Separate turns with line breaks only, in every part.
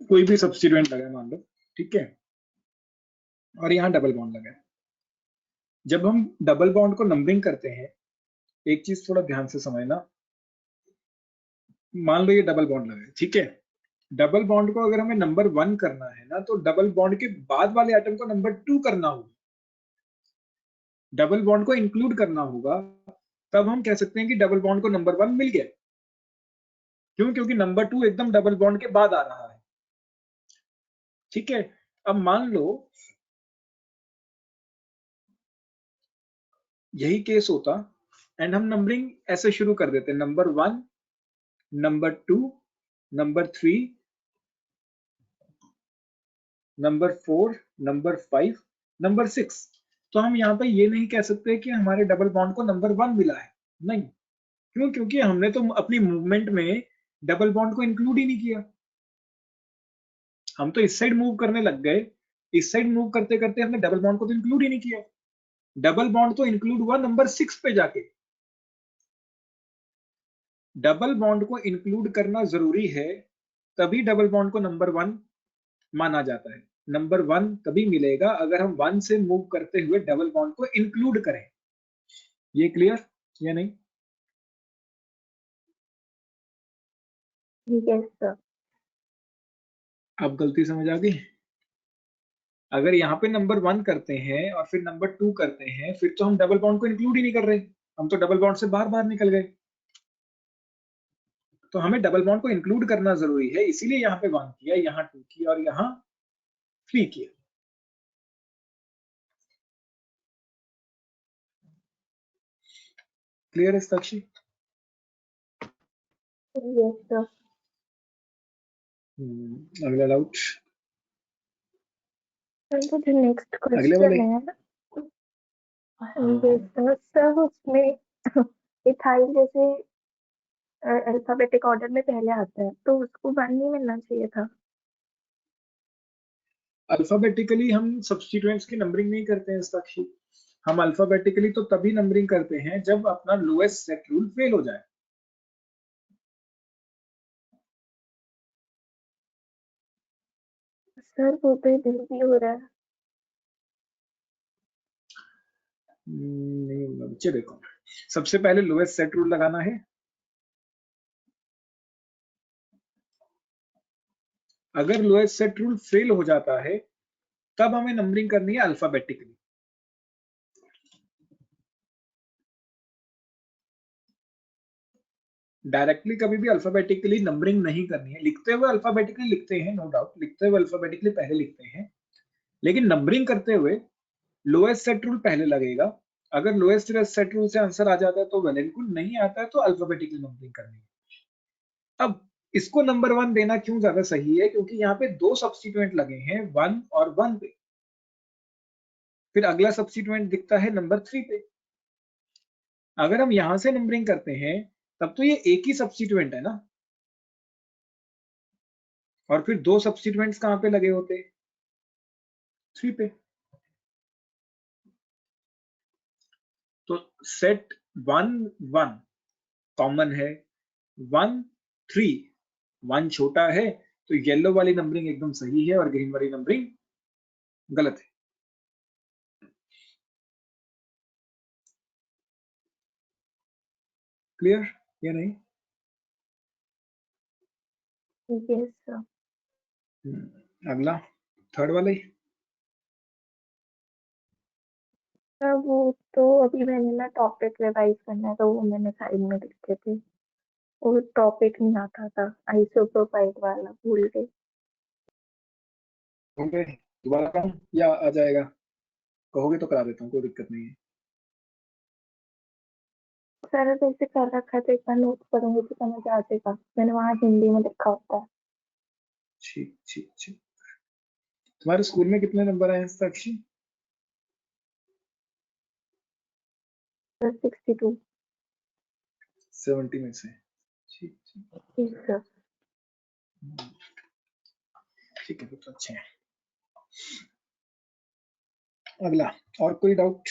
कोई भी सब्स्टिट्यूएंट लगा है मान लो, ठीक है, और यहाँ डबल बॉन्ड लगा है। जब हम डबल बॉन्ड को नंबरिंग करते हैं, एक चीज थोड़ा ध्यान से समझना, मान लो ये डबल बॉन्ड लगा है, ठीक है, डबल बॉन्ड को अगर हमें नंबर 1 करना है ना, तो डबल बॉन्ड के बाद वाले एटम को नंबर 2 करना होगा, डबल बॉन्ड को इंक्लूड करना होगा, तब हम कह सकते हैं कि डबल बॉन्ड को नंबर 1 मिल गया। क्यों? क्योंकि नंबर 2 एकदम डबल बॉन्ड के बाद आ रहा है, ठीक है। अब मान लो यही केस होता एंड हम नंबरिंग ऐसे शुरू कर देते, number 1, number 2, number 3, number 4, number 5, number 6। तो हम यहाँ पे ये नहीं कह सकते कि हमारे डबल बॉन्ड को नंबर 1 मिला है, नहीं। क्यों? क्योंकि हमने तो अपनी मूवमेंट में डबल बॉन्ड को इंक्लूड ही नहीं किया, हम तो इस साइड मूव करने लग गए, इस साइड मूव करते करते हमने डबल बॉन्ड को तो इंक्लूड ही नहीं किया। डबल बॉन्ड तो इंक्लूड हुआ नंबर 6 पे जाके। डबल बॉन्ड को इंक्लूड करना जरूरी है, तभी डबल बॉन्ड को नंबर 1 माना जाता है। नंबर 1 तभी मिलेगा अगर हम 1 से मूव करते हुए डबल बॉन्ड को इंक्लूड करें। ये क्लियर या नहीं?
Yes sir.
अब गलती समझ आ गई? अगर यहाँ पे नंबर 1 करते हैं और फिर नंबर 2 करते हैं, फिर तो हम डबल बॉन्ड को इंक्लूड ही नहीं कर रहे, हम तो डबल बॉन्ड से बाहर बाहर निकल गए। तो हमें डबल बॉन्ड को इंक्लूड करना जरूरी है, इसीलिए यहाँ पे 1 किया, यहाँ 2 किया और यहाँ 3 किया। क्लियर है साक्षी?
Yes sir.
अगला डाउट?
तो जो नेक्स्ट
अगले वाले
क्वेश्चन है सर, उसमें इथाइल जैसे अल्फाबेटिक ऑर्डर में पहले आता है, तो उसको 1 नहीं मिलना चाहिए था।
अल्फाबेटिकली हम सब्स्टिट्यूएंट्स की नंबरिंग नहीं करते हैं साक्षी, हम अल्फाबेटिकली तो तभी नंबरिंग करते हैं जब अपना लोएस्ट सेट रूल फेल हो जाए।
सर वो तो जल्दी हो रहा है।
नहीं होगा बच्चे, देखो सबसे पहले लोएस्ट सेट रूल लगाना है। अगर लोएस्ट सेट रूल फेल हो जाता है तब हमें नंबरिंग करनी है अल्फाबेटिकली। डायरेक्टली कभी भी अल्फाबेटिकली नंबरिंग नहीं करनी है। लिखते हुए अल्फाबेटिकली लिखते हैं, नो डाउट, लिखते हुए अल्फाबेटिकली पहले लिखते हैं, लेकिन नंबरिंग करते हुए लोएस्ट सेट रूल पहले लगेगा। अगर लोएस्ट सेट रूल से आंसर आ जाता है तो वेल एंड गुड, नहीं आता है तो अल्फाबेटिकली नंबरिंग करनी है। अब इसको नंबर 1 देना क्यों ज्यादा सही है? क्योंकि यहाँ पे 2 सब्स्टिट्यूएंट लगे हैं, 1 और 1 पे, फिर अगला सब्स्टिट्यूएंट दिखता है नंबर 3 पे। अगर हम यहां से नंबरिंग करते हैं तब तो ये एक ही सब्स्टिट्यूएंट है ना, और फिर 2 सब्स्टिट्यूएंट्स कहां पे लगे होते? 3 पे। तो सेट 1 1 कॉमन है, 1 3 1 छोटा है, तो येलो वाली नंबरिंग एकदम सही है और ग्रीन वाली नंबरिंग गलत है। क्लियर या नहीं?
Yes sir.
अगला थर्ड वाला ही।
सर वो तो अभी मैंने ना टॉपिक रिवाइज करना है, तो वो मैंने साइड में लिखे थे, वो टॉपिक नहीं आता था, आइसोप्रोपाइट वाला भूल गई।
हो गए? दोबारा कराऊं या आ जाएगा? कहोगे तो करा देता हूँ, कोई दिक्कत नहीं है।
सारा जैसे कर रखा है, तो एक बार नोट करूंगी तो समझ आ जाएगा, मैंने वहां हिंदी में लिखा होता है।
ठीक ठीक ठीक। तुम्हारे स्कूल में कितने नंबर आए हैं साक्षी?
62।
70 में से? ठीक ठीक।
Yes sir.
ठीक है, तो अच्छे हैं। अगला और कोई doubt?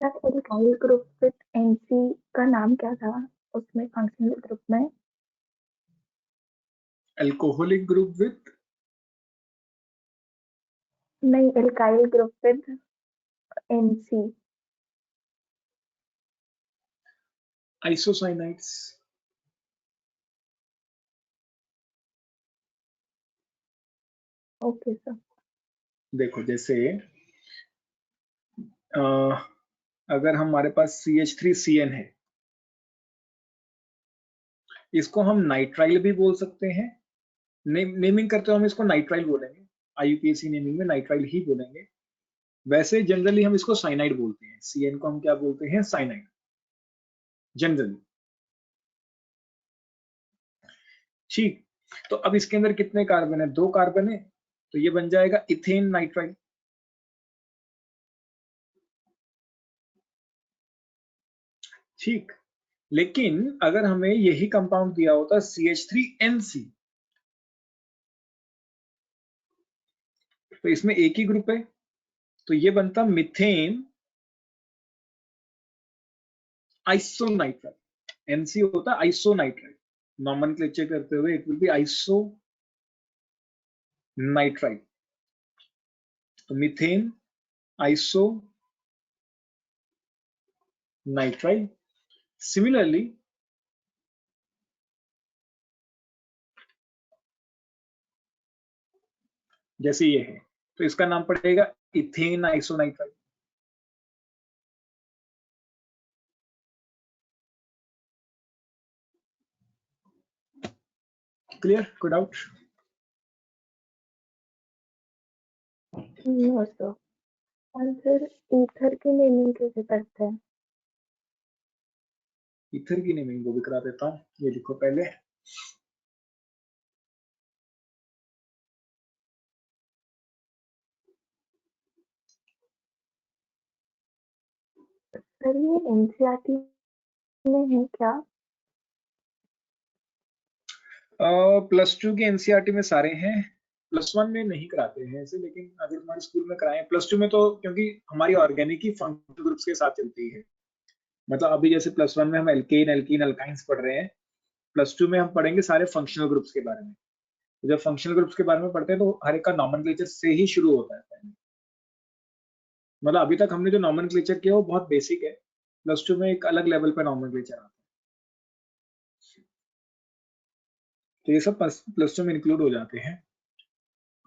Sir alkyl group with NC का नाम क्या था उसमें फंक्शनल ग्रुप में?
अल्कोहलिक ग्रुप विथ
नहीं, alkyl group with NC.
Isocyanides.
Okay sir.
देखो जैसे अगर हमारे पास CH3CN है, इसको हम नाइट्राइल भी बोल सकते हैं। नेमिंग करते हो हम इसको नाइट्राइल बोलेंगे, IUPAC नेमिंग में नाइट्राइल ही बोलेंगे। वैसे जनरली हम इसको साइनाइड बोलते हैं, CN को हम क्या बोलते हैं? Cyanide generally. ठीक, तो अब इसके अंदर कितने कार्बन है? 2 कार्बन है, तो ये बन जाएगा इथेन नाइट्राइल। ठीक, लेकिन अगर हमें यही कंपाउंड दिया होता CH3NC, तो इसमें एक ही ग्रुप है, तो ये बनता मिथेन आइसोनाइट्राइल। NC होता आइसोनाइट्राइल, नॉमेनक्लेचर करते हुए इट विल बी आइसोनाइट्राइल। तो मिथेन आइसोनाइट्राइल। सिमिलरली जैसे ये है, तो इसका नाम पड़ेगा इथेन आइसोनाइट्राइल। क्लियर? कोई डाउट?
No sir. और फिर ईथर की नेमिंग कैसे करते हैं?
ईथर की नेमिंग को भी करा देता हूँ, ये लिखो पहले।
सर ये एनसीईआरटी में है क्या?
+2 के NCERT में सारे हैं, +1 में नहीं कराते हैं ऐसे, लेकिन अगर हमारे स्कूल में कराएं +2 में, तो क्योंकि हमारी ऑर्गेनिक ही फंक्शनल ग्रुप्स के साथ चलती है। मतलब अभी जैसे +1 में हम एल्केन एल्कीन अल्काइंस पढ़ रहे हैं, +2 में हम पढ़ेंगे सारे फंक्शनल ग्रुप्स के बारे में। तो जब फंक्शनल ग्रुप्स के बारे में पढ़ते हैं तो हर एक का नॉमेनक्लेचर से ही शुरू होता है पहले। मतलब अभी तक हमने जो नॉमेनक्लेचर किया वो बहुत बेसिक है, +2 में एक अलग लेवल पे नॉमेनक्लेचर आता है। तो ये सब +2 में इंक्लूड हो जाते हैं।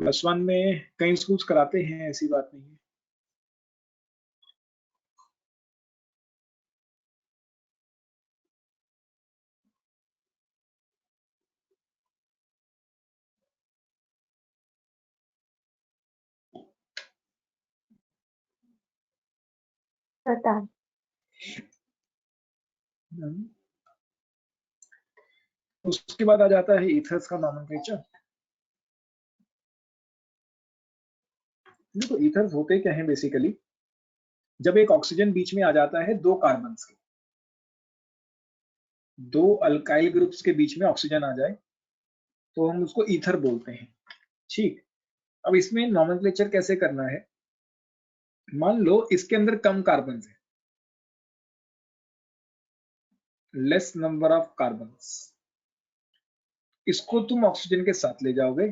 +1 में कई स्कूल्स कराते हैं, ऐसी बात नहीं है।
पता।
उसके बाद आ जाता है ईथर्स का नॉमेनक्लेचर। देखो ईथर्स होते क्या है बेसिकली, जब एक ऑक्सीजन बीच में आ जाता है 2 कार्बन के, 2 अल्काइल ग्रुप्स के बीच में ऑक्सीजन आ जाए तो हम उसको ईथर बोलते हैं। ठीक, अब इसमें नॉमेनक्लेचर कैसे करना है? मान लो इसके अंदर कम कार्बन है, लेस नंबर ऑफ कार्बन, इसको तुम ऑक्सीजन के साथ ले जाओगे।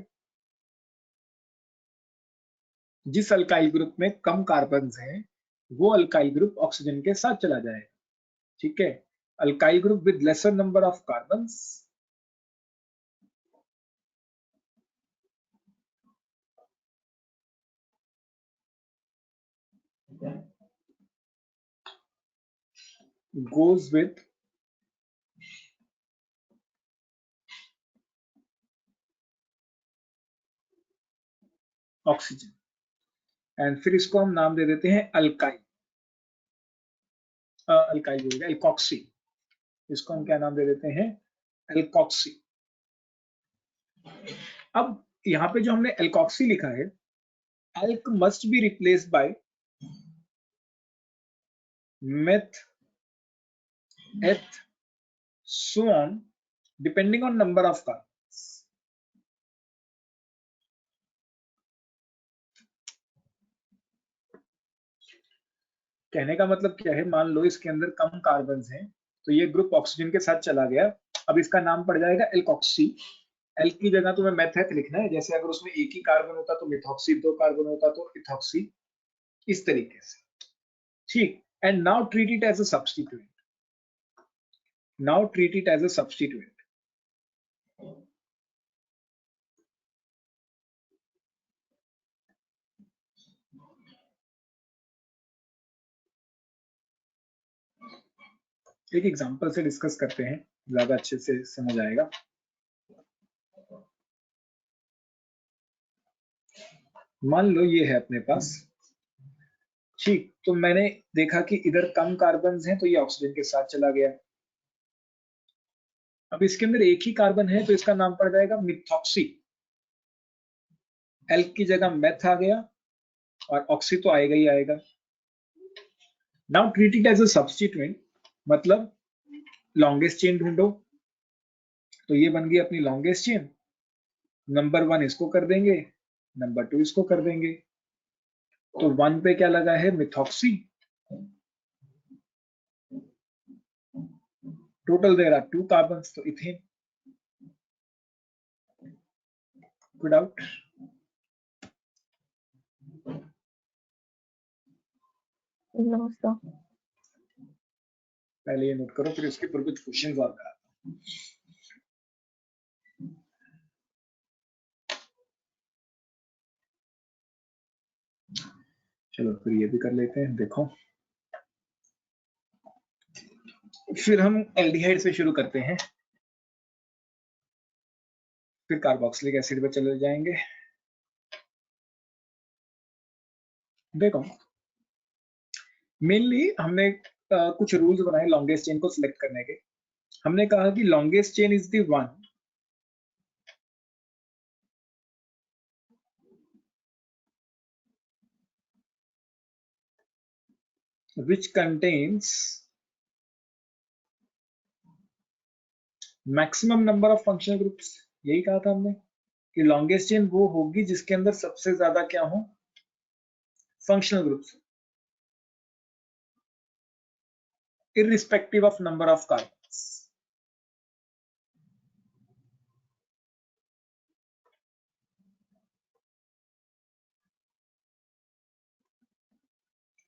जिस अल्काइल ग्रुप में कम कार्बन हैं वो अल्काइल ग्रुप ऑक्सीजन के साथ चला जाएगा। ठीक है, alkyl group with laser number of carbon goes with oxygen, and फिर इसको हम नाम दे देते हैं अल्काइल, अल्काइल बोल गया, एल्कोक्सी। इसको हम क्या नाम दे देते हैं? एल्कोक्सी। अब यहाँ पे जो हमने एल्कोक्सी लिखा है, alk must be replaced by meth, eth, so on depending on number of carbons. कहने का मतलब क्या है, मान लो इसके अंदर कम कार्बन हैं, तो ये ग्रुप ऑक्सीजन के साथ चला गया, अब इसका नाम पड़ जाएगा एल्कोक्सी। एल की जगह तुम्हें मेथेट लिखना है, जैसे अगर उसमें एक ही कार्बन होता तो मिथॉक्सी, दो कार्बन होता तो इथॉक्सी, इस तरीके से, ठीक। And now treat it as a substituent, now treat it as a substituent. एक एग्जांपल से डिस्कस करते हैं, ज्यादा अच्छे से समझ आएगा। मान लो ये है अपने पास, ठीक, तो मैंने देखा कि इधर कम कार्बन हैं तो ये ऑक्सीजन के साथ चला गया। अब इसके अंदर एक ही कार्बन है तो इसका नाम पड़ जाएगा मिथॉक्सी, एल की जगह मेथ आ गया और ऑक्सी तो आएगा ही आएगा। Now treat it as a substituent, मतलब लॉन्गेस्ट चेन ढूंढो, तो ये बन गई अपनी लॉन्गेस्ट चेन। नंबर 1 इसको कर देंगे, नंबर 2 इसको कर देंगे, तो 1 पे क्या लगा है, methoxy. Total there are 2 carbon, तो ethane. Good out.
No sir.
पहले ये नोट करो, फिर इसके ऊपर कुछ क्वेश्चन और करा। चलो फिर ये भी कर लेते हैं, देखो। फिर हम एल्डिहाइड से शुरू करते हैं, फिर कार्बोक्सिलिक एसिड पे चले जाएंगे। देखो, मेनली हमने कुछ रूल्स बनाए लॉन्गेस्ट चेन को सिलेक्ट करने के। हमने कहा कि longest chain is the one which contains maximum number of functional groups. यही कहा था हमने कि लॉन्गेस्ट चेन वो होगी जिसके अंदर सबसे ज्यादा क्या हो, functional groups, irrespective of number of carbons।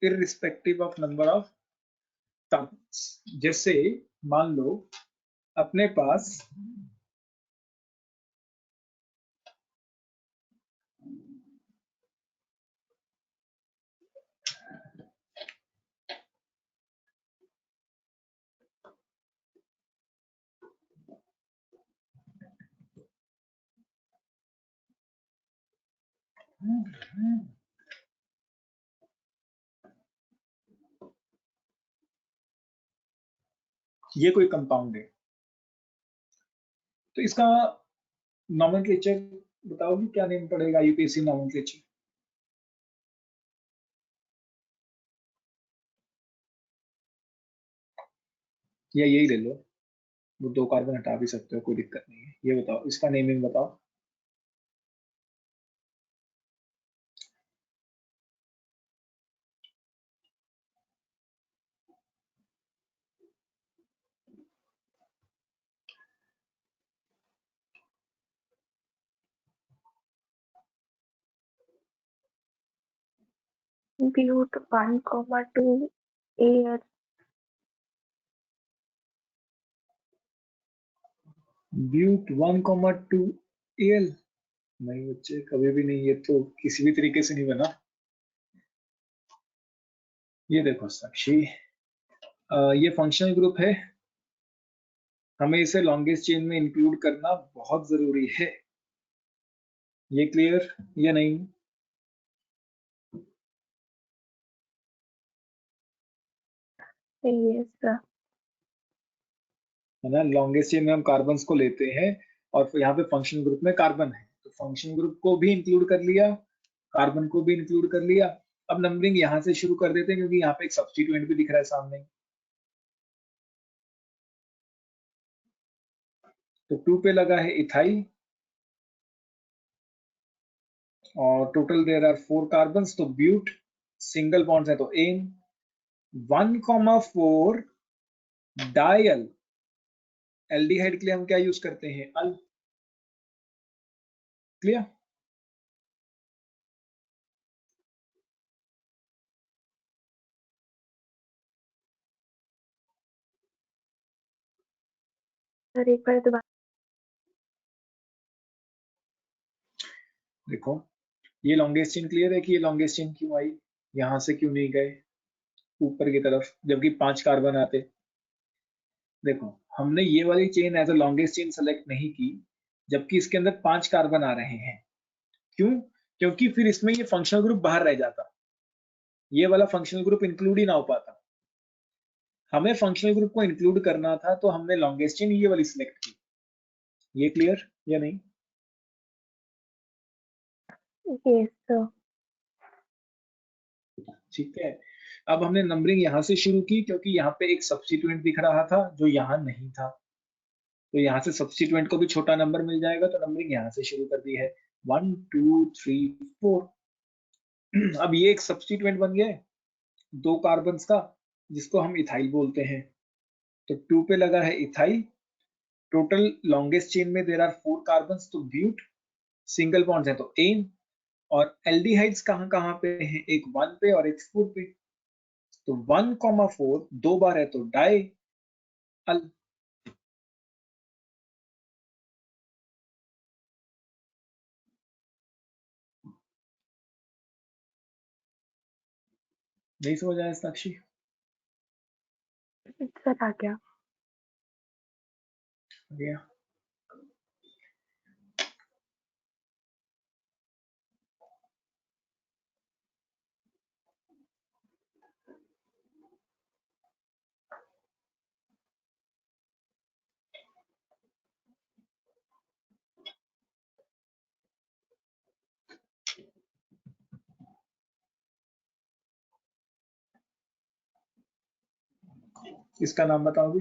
irrespective of number of carbons। जैसे मान लो अपने पास ये कोई कंपाउंड है, तो इसका नॉमेनक्लेचर बताओगे, क्या नेम पड़ेगा यूपीएससी नॉमेनक्लेचर? या यही ले लो, वो 2 कार्बन हटा भी सकते हो, कोई दिक्कत नहीं है। ये बताओ, इसका नेमिंग बताओ।
ब्यूट 1,2 एयर।
But 1,2 al? नहीं बच्चे, कभी भी नहीं, ये तो किसी भी तरीके से नहीं बना। ये देखो साक्षी, ये फंक्शनल ग्रुप है, हमें इसे लॉन्गेस्ट चेन में इंक्लूड करना बहुत जरूरी है। ये क्लियर या नहीं?
Yes sir.
है ना, लॉन्गेस्ट चेन में हम कार्बन को लेते हैं और फिर यहाँ पे फंक्शन ग्रुप में कार्बन है, तो फंक्शन ग्रुप को भी इंक्लूड कर लिया, कार्बन को भी इंक्लूड कर लिया। अब नंबरिंग यहाँ से शुरू कर देते हैं, क्योंकि यहाँ पे एक सब्स्टिट्यूएंट भी दिख रहा है सामने। तो 2 पे लगा है इथाइल, और टोटल देयर आर 4 कार्बन, तो ब्यूट, सिंगल बॉन्ड्स है तो एन, 1,4 डायल। एल्डिहाइड के लिए हम क्या यूज करते हैं? अल। क्लियर?
सर एक बार दोबारा।
देखो ये लॉन्गेस्ट चेन क्लियर है कि ये लॉन्गेस्ट चेन क्यों आई, यहां से क्यों नहीं गए ऊपर की तरफ जबकि 5 कार्बन आते? देखो हमने ये वाली chain as a longest chain select नहीं की जबकि इसके अंदर 5 कार्बन आ रहे हैं। क्यों? क्योंकि फिर इसमें ये फंक्शनल ग्रुप बाहर रह जाता, ये वाला फंक्शनल ग्रुप इंक्लूड ही ना हो पाता। हमें फंक्शनल ग्रुप को इंक्लूड करना था तो हमने लॉन्गेस्ट चेन ये वाली सिलेक्ट की। ये क्लियर या नहीं?
Yes sir.
ठीक है। अब हमने नंबरिंग यहां से शुरू की क्योंकि यहाँ पे एक सब्स्टिट्यूएंट दिख रहा था जो यहाँ नहीं था, तो यहाँ से सब्स्टिट्यूएंट को भी छोटा नंबर मिल जाएगा, तो नंबरिंग यहाँ से शुरू कर दी है 1 2 3 4। अब ये एक सब्स्टिट्यूएंट बन गया है 2 कार्बन का जिसको हम इथाइल बोलते हैं। तो 2 पे लगा है इथाइल। टोटल लॉन्गेस्ट चेन में देर आर 4 कार्बन, तो ब्यूट। सिंगल बॉन्ड्स है तो एन। और एल्डिहाइड्स कहाँ कहाँ पे हैं? एक 1 पे और एक 4 पे। तो 1,4 2 बार है तो डाई अल। नहीं समझ आया साक्षी?
सर आ गया।
गया। इसका नाम बताओगी?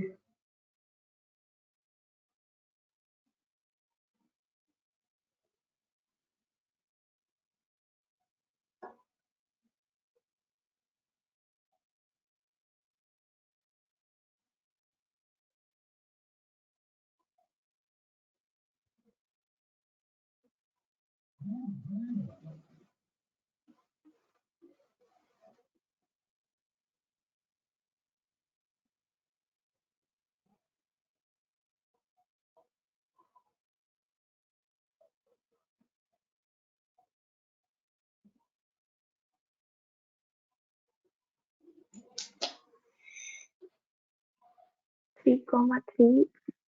Three comma three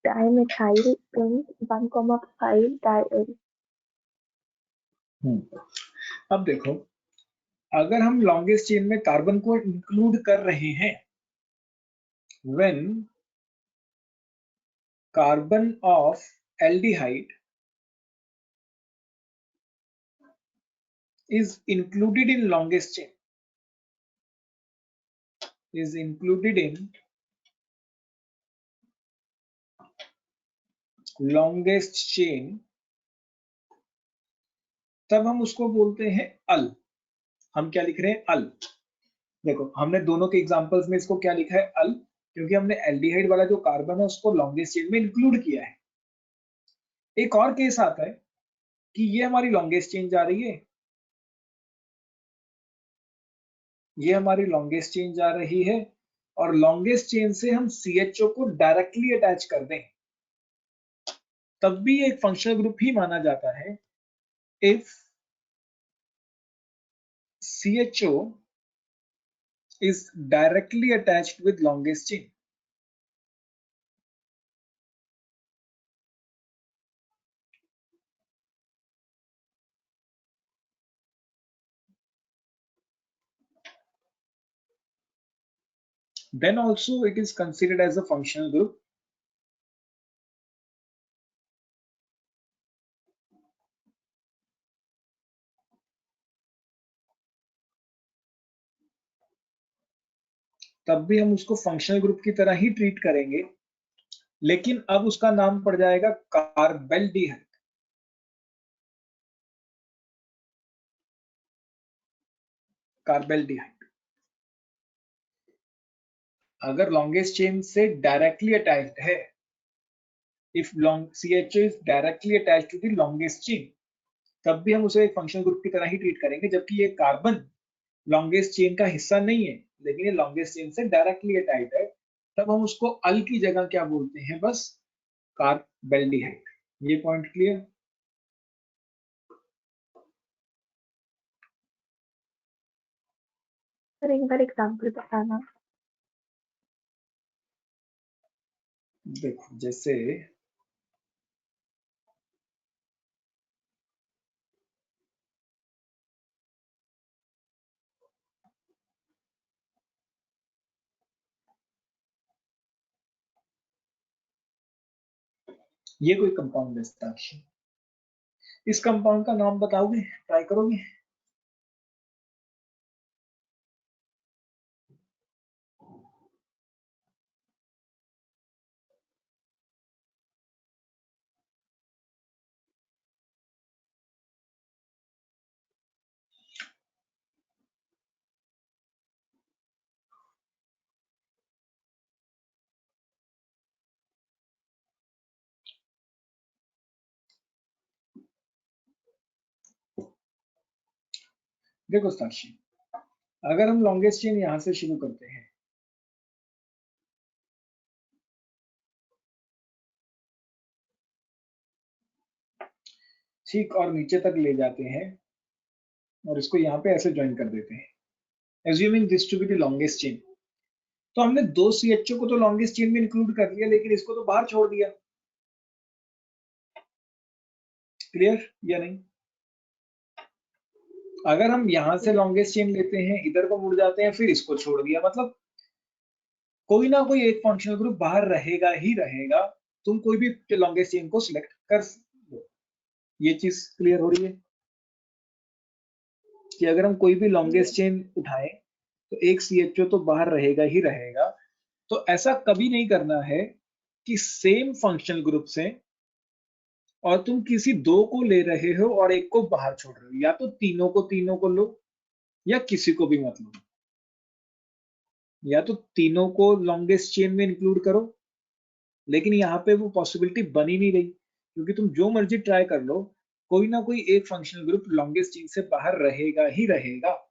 dimethyl pent 1,5 diol.
अब देखो अगर हम लॉन्गेस्ट चेन में कार्बन को इंक्लूड कर रहे हैं, when carbon of aldehyde is included in longest chain, is included in longest chain, तब हम उसको बोलते हैं अल। हम क्या लिख रहे हैं? अल। देखो हमने दोनों के एग्जांपल्स में इसको क्या लिखा है? अल, क्योंकि हमने एल्डिहाइड वाला जो कार्बन है उसको लॉन्गेस्ट चेन में इंक्लूड किया है। एक और केस आता है कि ये हमारी लॉन्गेस्ट चेन जा रही है, ये हमारी लॉन्गेस्ट चेन जा रही है और लॉन्गेस्ट चेन से हम CHO को डायरेक्टली अटैच कर दें, तब भी एक फंक्शनल ग्रुप ही माना जाता है। If CHO is directly attached with longest chain. Then also it is considered as a functional group. तब भी हम उसको फंक्शनल ग्रुप की तरह ही ट्रीट करेंगे, लेकिन अब उसका नाम पड़ जाएगा कार्बेल्डिहाइड। कार्बेल्डिहाइड। अगर लॉन्गेस्ट चेन से डायरेक्टली अटैच्ड है, if CHO is directly attached to the longest chain, तब भी हम उसे एक फंक्शनल ग्रुप की तरह ही ट्रीट करेंगे, जबकि ये कार्बन लॉन्गेस्ट चेन का हिस्सा नहीं है लेकिन ये लॉन्गेस्ट चेन से डायरेक्टली अटैच्ड है, तब हम उसको अल की जगह क्या बोलते हैं, बस कार्बेल्डिहाइड। ये पॉइंट क्लियर?
सर एक बार एग्जांपल बताना।
देखो जैसे ये कोई कंपाउंड है साक्षी, इस कंपाउंड का नाम बताओगे, ट्राई करोगे? देखो साक्षी, अगर हम लॉन्गेस्ट चेन यहां से शुरू करते हैं, ठीक, और नीचे तक ले जाते हैं और इसको यहाँ पे ऐसे ज्वाइन कर देते हैं, assuming this to be the longest chain, तो हमने दो CHO को तो लॉन्गेस्ट चेन में इंक्लूड कर लिया लेकिन इसको तो बाहर छोड़ दिया। क्लियर या नहीं? अगर हम यहां से लॉन्गेस्ट चेन लेते हैं, इधर को मुड़ जाते हैं, फिर इसको छोड़ दिया, मतलब कोई ना कोई एक फंक्शनल ग्रुप बाहर रहेगा ही रहेगा, तुम कोई भी लॉन्गेस्ट चेन को सिलेक्ट कर लो। ये चीज क्लियर हो रही है कि अगर हम कोई भी लॉन्गेस्ट चेन उठाएं तो एक CHO तो बाहर रहेगा ही रहेगा। तो ऐसा कभी नहीं करना है कि सेम फंक्शनल ग्रुप से और तुम किसी दो को ले रहे हो और एक को बाहर छोड़ रहे हो, या तो तीनों को लो या किसी को भी मत लो, या तो तीनों को लॉन्गेस्ट चेन में इंक्लूड करो, लेकिन यहाँ पे वो पॉसिबिलिटी बन ही नहीं रही, क्योंकि तुम जो मर्जी ट्राई कर लो, कोई ना कोई एक फंक्शनल ग्रुप लॉन्गेस्ट चेन से बाहर रहेगा ही रहेगा।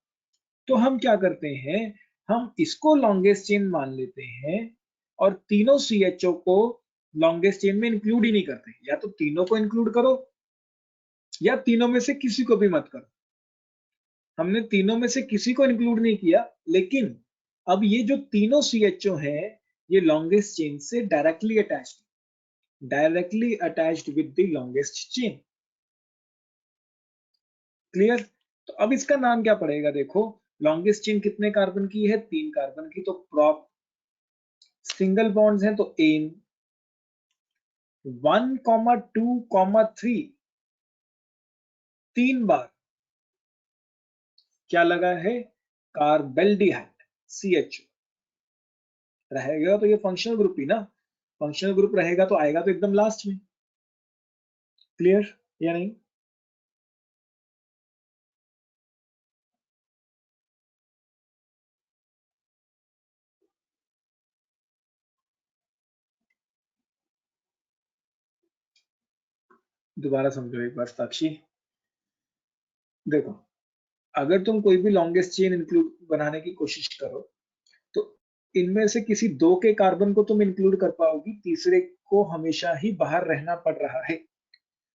तो हम क्या करते हैं, हम इसको लॉन्गेस्ट चेन मान लेते हैं और तीनों CHO को लॉन्गेस्ट चेन में इंक्लूड ही नहीं करते, या तो तीनों को इंक्लूड करो या तीनों में से किसी को भी मत करो। हमने तीनों में से किसी को इंक्लूड नहीं किया, लेकिन अब ये जो तीनों CHO हैं ये लॉन्गेस्ट चेन से directly attached with the longest chain. Clear? तो अब इसका नाम क्या पड़ेगा, देखो लॉन्गेस्ट चेन कितने कार्बन की है, 3 कार्बन की, तो प्रॉप सिंगल बॉन्ड्स हैं तो एन 1,2,3 3 बार क्या लगा है, कार्बेल्डिहाइड CHO रहेगा, तो ये फंक्शनल ग्रुप ही ना, फंक्शनल ग्रुप रहेगा तो आएगा तो एकदम लास्ट में। क्लियर या नहीं? दोबारा समझो एक बार साक्षी, देखो अगर तुम कोई भी लॉन्गेस्ट चेन इंक्लूड बनाने की कोशिश करो तो इनमें से किसी दो के कार्बन को तुम इंक्लूड कर पाओगी, तीसरे को हमेशा ही बाहर रहना पड़ रहा है।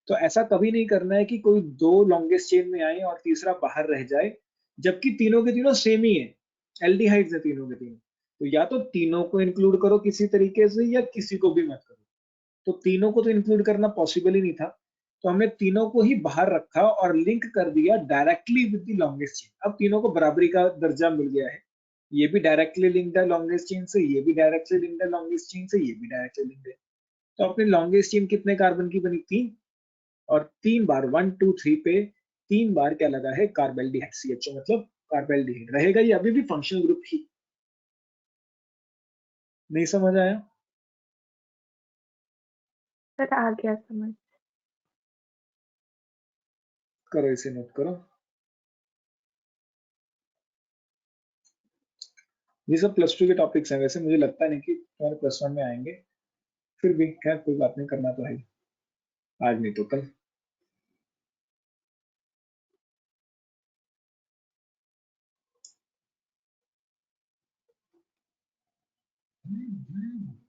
तो ऐसा कभी नहीं करना है कि कोई दो लॉन्गेस्ट चेन में आए और तीसरा बाहर रह जाए, जबकि तीनों के तीनों सेम ही है, एल्डिहाइड्स है तीनों के तीनों। तो या तो तीनों को इंक्लूड करो किसी तरीके से या किसी को भी मत करो। तो तीनों को तो इंक्लूड करना पॉसिबल ही नहीं था, तो हमने तीनों को ही बाहर रखा और लिंक कर दिया directly with the longest chain. अब तीनों को बराबरी का दर्जा मिल गया है, ये भी डायरेक्टली लिंक्ड है लॉन्गेस्ट चेन से, ये भी डायरेक्टली लिंक्ड है लॉन्गेस्ट चेन से, ये भी डायरेक्टली लिंक्ड है। तो अपनी लॉन्गेस्ट चेन कितने कार्बन की बनी, 3, और 3 बार 1 2 3 पे 3 बार क्या लगा है, कार्बेल्डिहाइड CHO, मतलब कार्बेल्डिहाइड रहेगा, ये अभी भी फंक्शनल ग्रुप ही। नहीं समझ आया?
सर आ गया समझ।
करो इसे नोट करो। ये सब प्लस 2 के टॉपिक्स हैं, वैसे मुझे लगता नहीं कि तुम्हारे प्लस 1 में आएंगे, फिर भी खैर कोई बात नहीं, करना तो है, आज नहीं तो कल।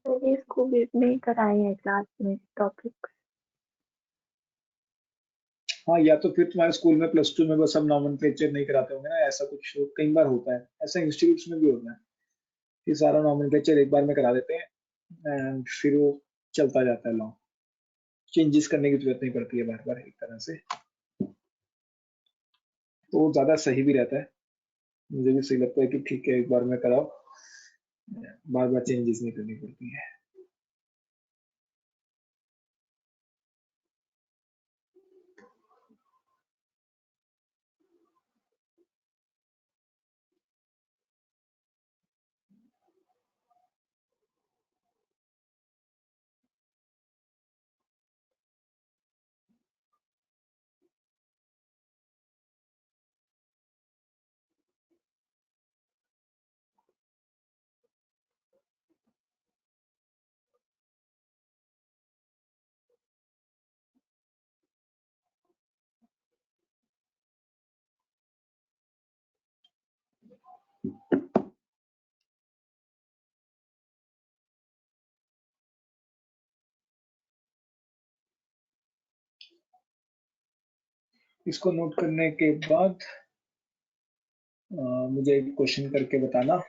तो इसको भी नहीं कराए हैं क्लास में टॉपिक।
हाँ, या तो फिर तुम्हारे स्कूल में प्लस 2 में वो सब नॉमेनक्लेचर नहीं कराते होंगे ना, ऐसा कुछ कई बार होता है, ऐसा इंस्टीट्यूट्स में भी होता है कि सारा नॉमेनक्लेचर एक बार में करा देते हैं एंड फिर वो चलता जाता है लॉन्ग, चेंजेस करने की जरूरत नहीं पड़ती है बार बार एक तरह से, तो वो ज्यादा सही भी रहता है। मुझे भी सही लगता है कि ठीक है एक बार में कराओ, बार बार चेंजेस नहीं करनी पड़ती है। इसको नोट करने के बाद मुझे एक क्वेश्चन करके बताना।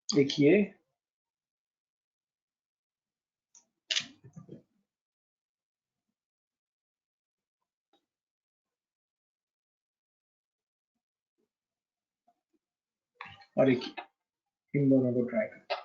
एक ये, और एक, इन दोनों को ट्राई करना।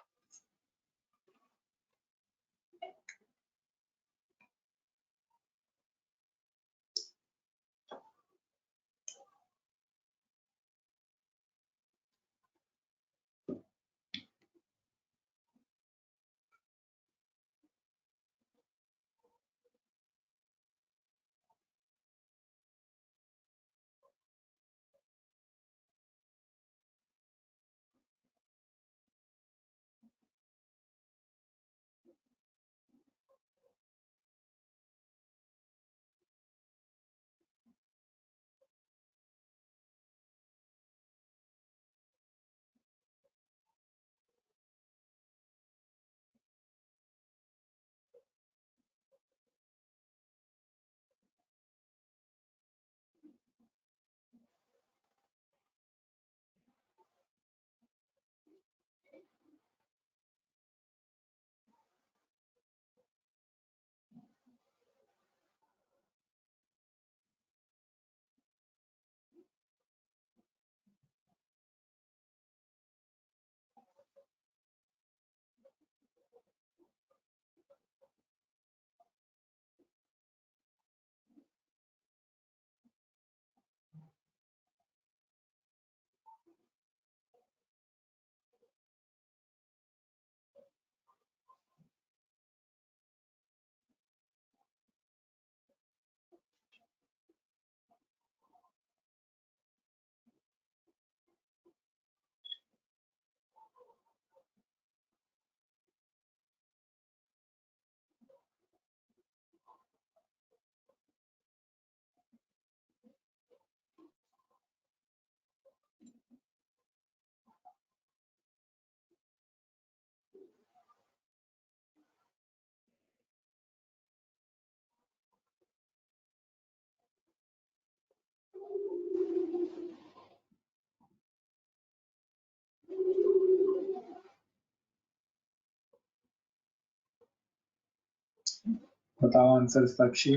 बताओ आंसर साक्षी।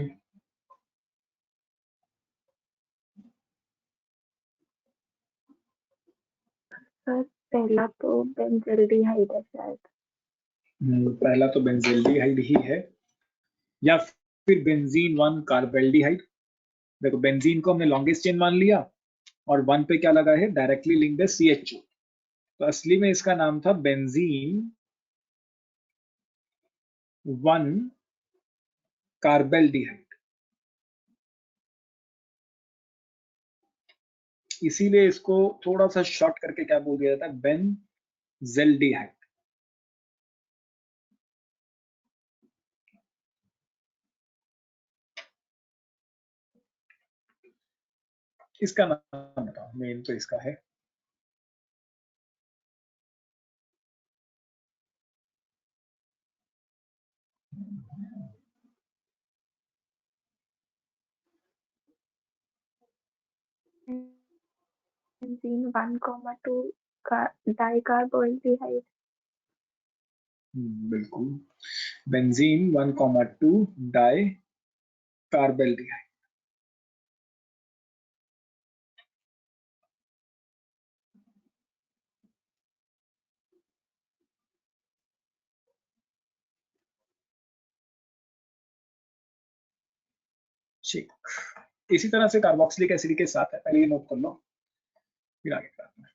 सर पहला तो बेंजल्डिहाइड है शायद।
पहला तो बेंजल्डिहाइड ही है, या फिर बेंजीन 1 कार्बेल्डिहाइड। देखो बेंजीन को हमने लॉन्गेस्ट चेन मान लिया, और 1 पे क्या लगा है, डायरेक्टली लिंक्ड है CHO। तो असली में इसका नाम था बेंजीन 1 कार्बेल्डिहाइड, इसीलिए इसको थोड़ा सा शॉर्ट करके क्या बोल दिया जाता है, बेंजेल्डिहाइड। इसका नाम बताओ, मेन तो इसका है।
बेंजीन 1,2 डाइकार्बोल्डिहाइड।
बिल्कुल, बेंजीन 1,2 डाई कार्बेल्डिहाइड। ठीक, इसी तरह से कार्बोक्सिलिक एसिड के साथ है, पहले ये नोट कर लो फिर आगे करते हैं।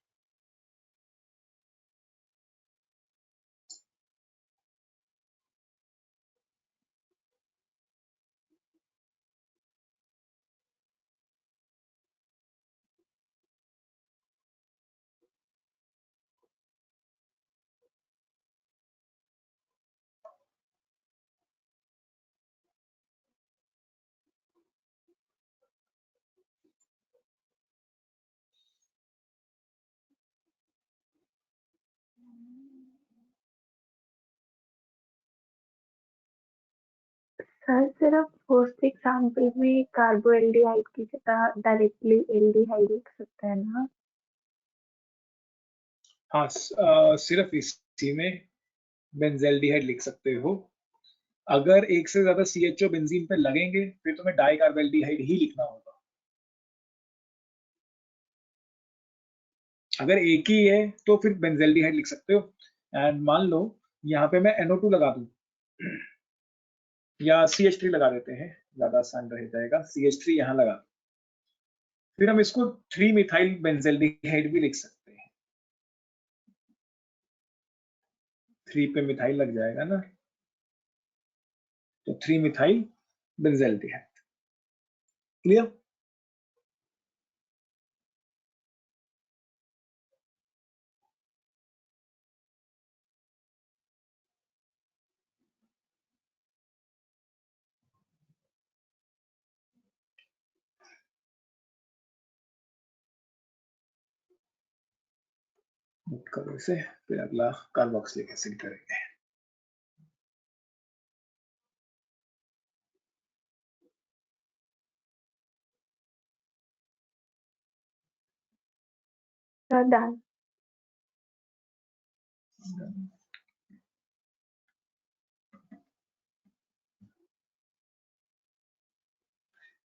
सर सिर्फ फर्स्ट एग्जाम्पल में कार्बोएल्डिहाइड की जगह डायरेक्टली एल्डिहाइड लिख सकते हैं ना?
हाँ, सिर्फ इसी में बेंजेल्डिहाइड लिख सकते हो। अगर एक से ज्यादा CHO बेंजीन पे लगेंगे फिर तुम्हें डाइकार्बोल्डिहाइड ही लिखना होगा। अगर एक ही है तो फिर बेंजेल्डिहाइड लिख सकते हो। एंड मान लो यहाँ पे मैं NO2 लगा दूं या CH3 लगा देते हैं, ज्यादा आसान रह जाएगा, CH3 यहाँ लगा, फिर हम इसको 3 मिथाइल बेंजेल्डिहाइड भी लिख सकते हैं। 3 पे मिथाइल लग जाएगा ना, तो 3 मिथाइल बेंजेल्डिहाइड। क्लियर? नोट करो इसे, फिर अगला कार्बोक्सिलिक एसिड करेंगे।
Sir done.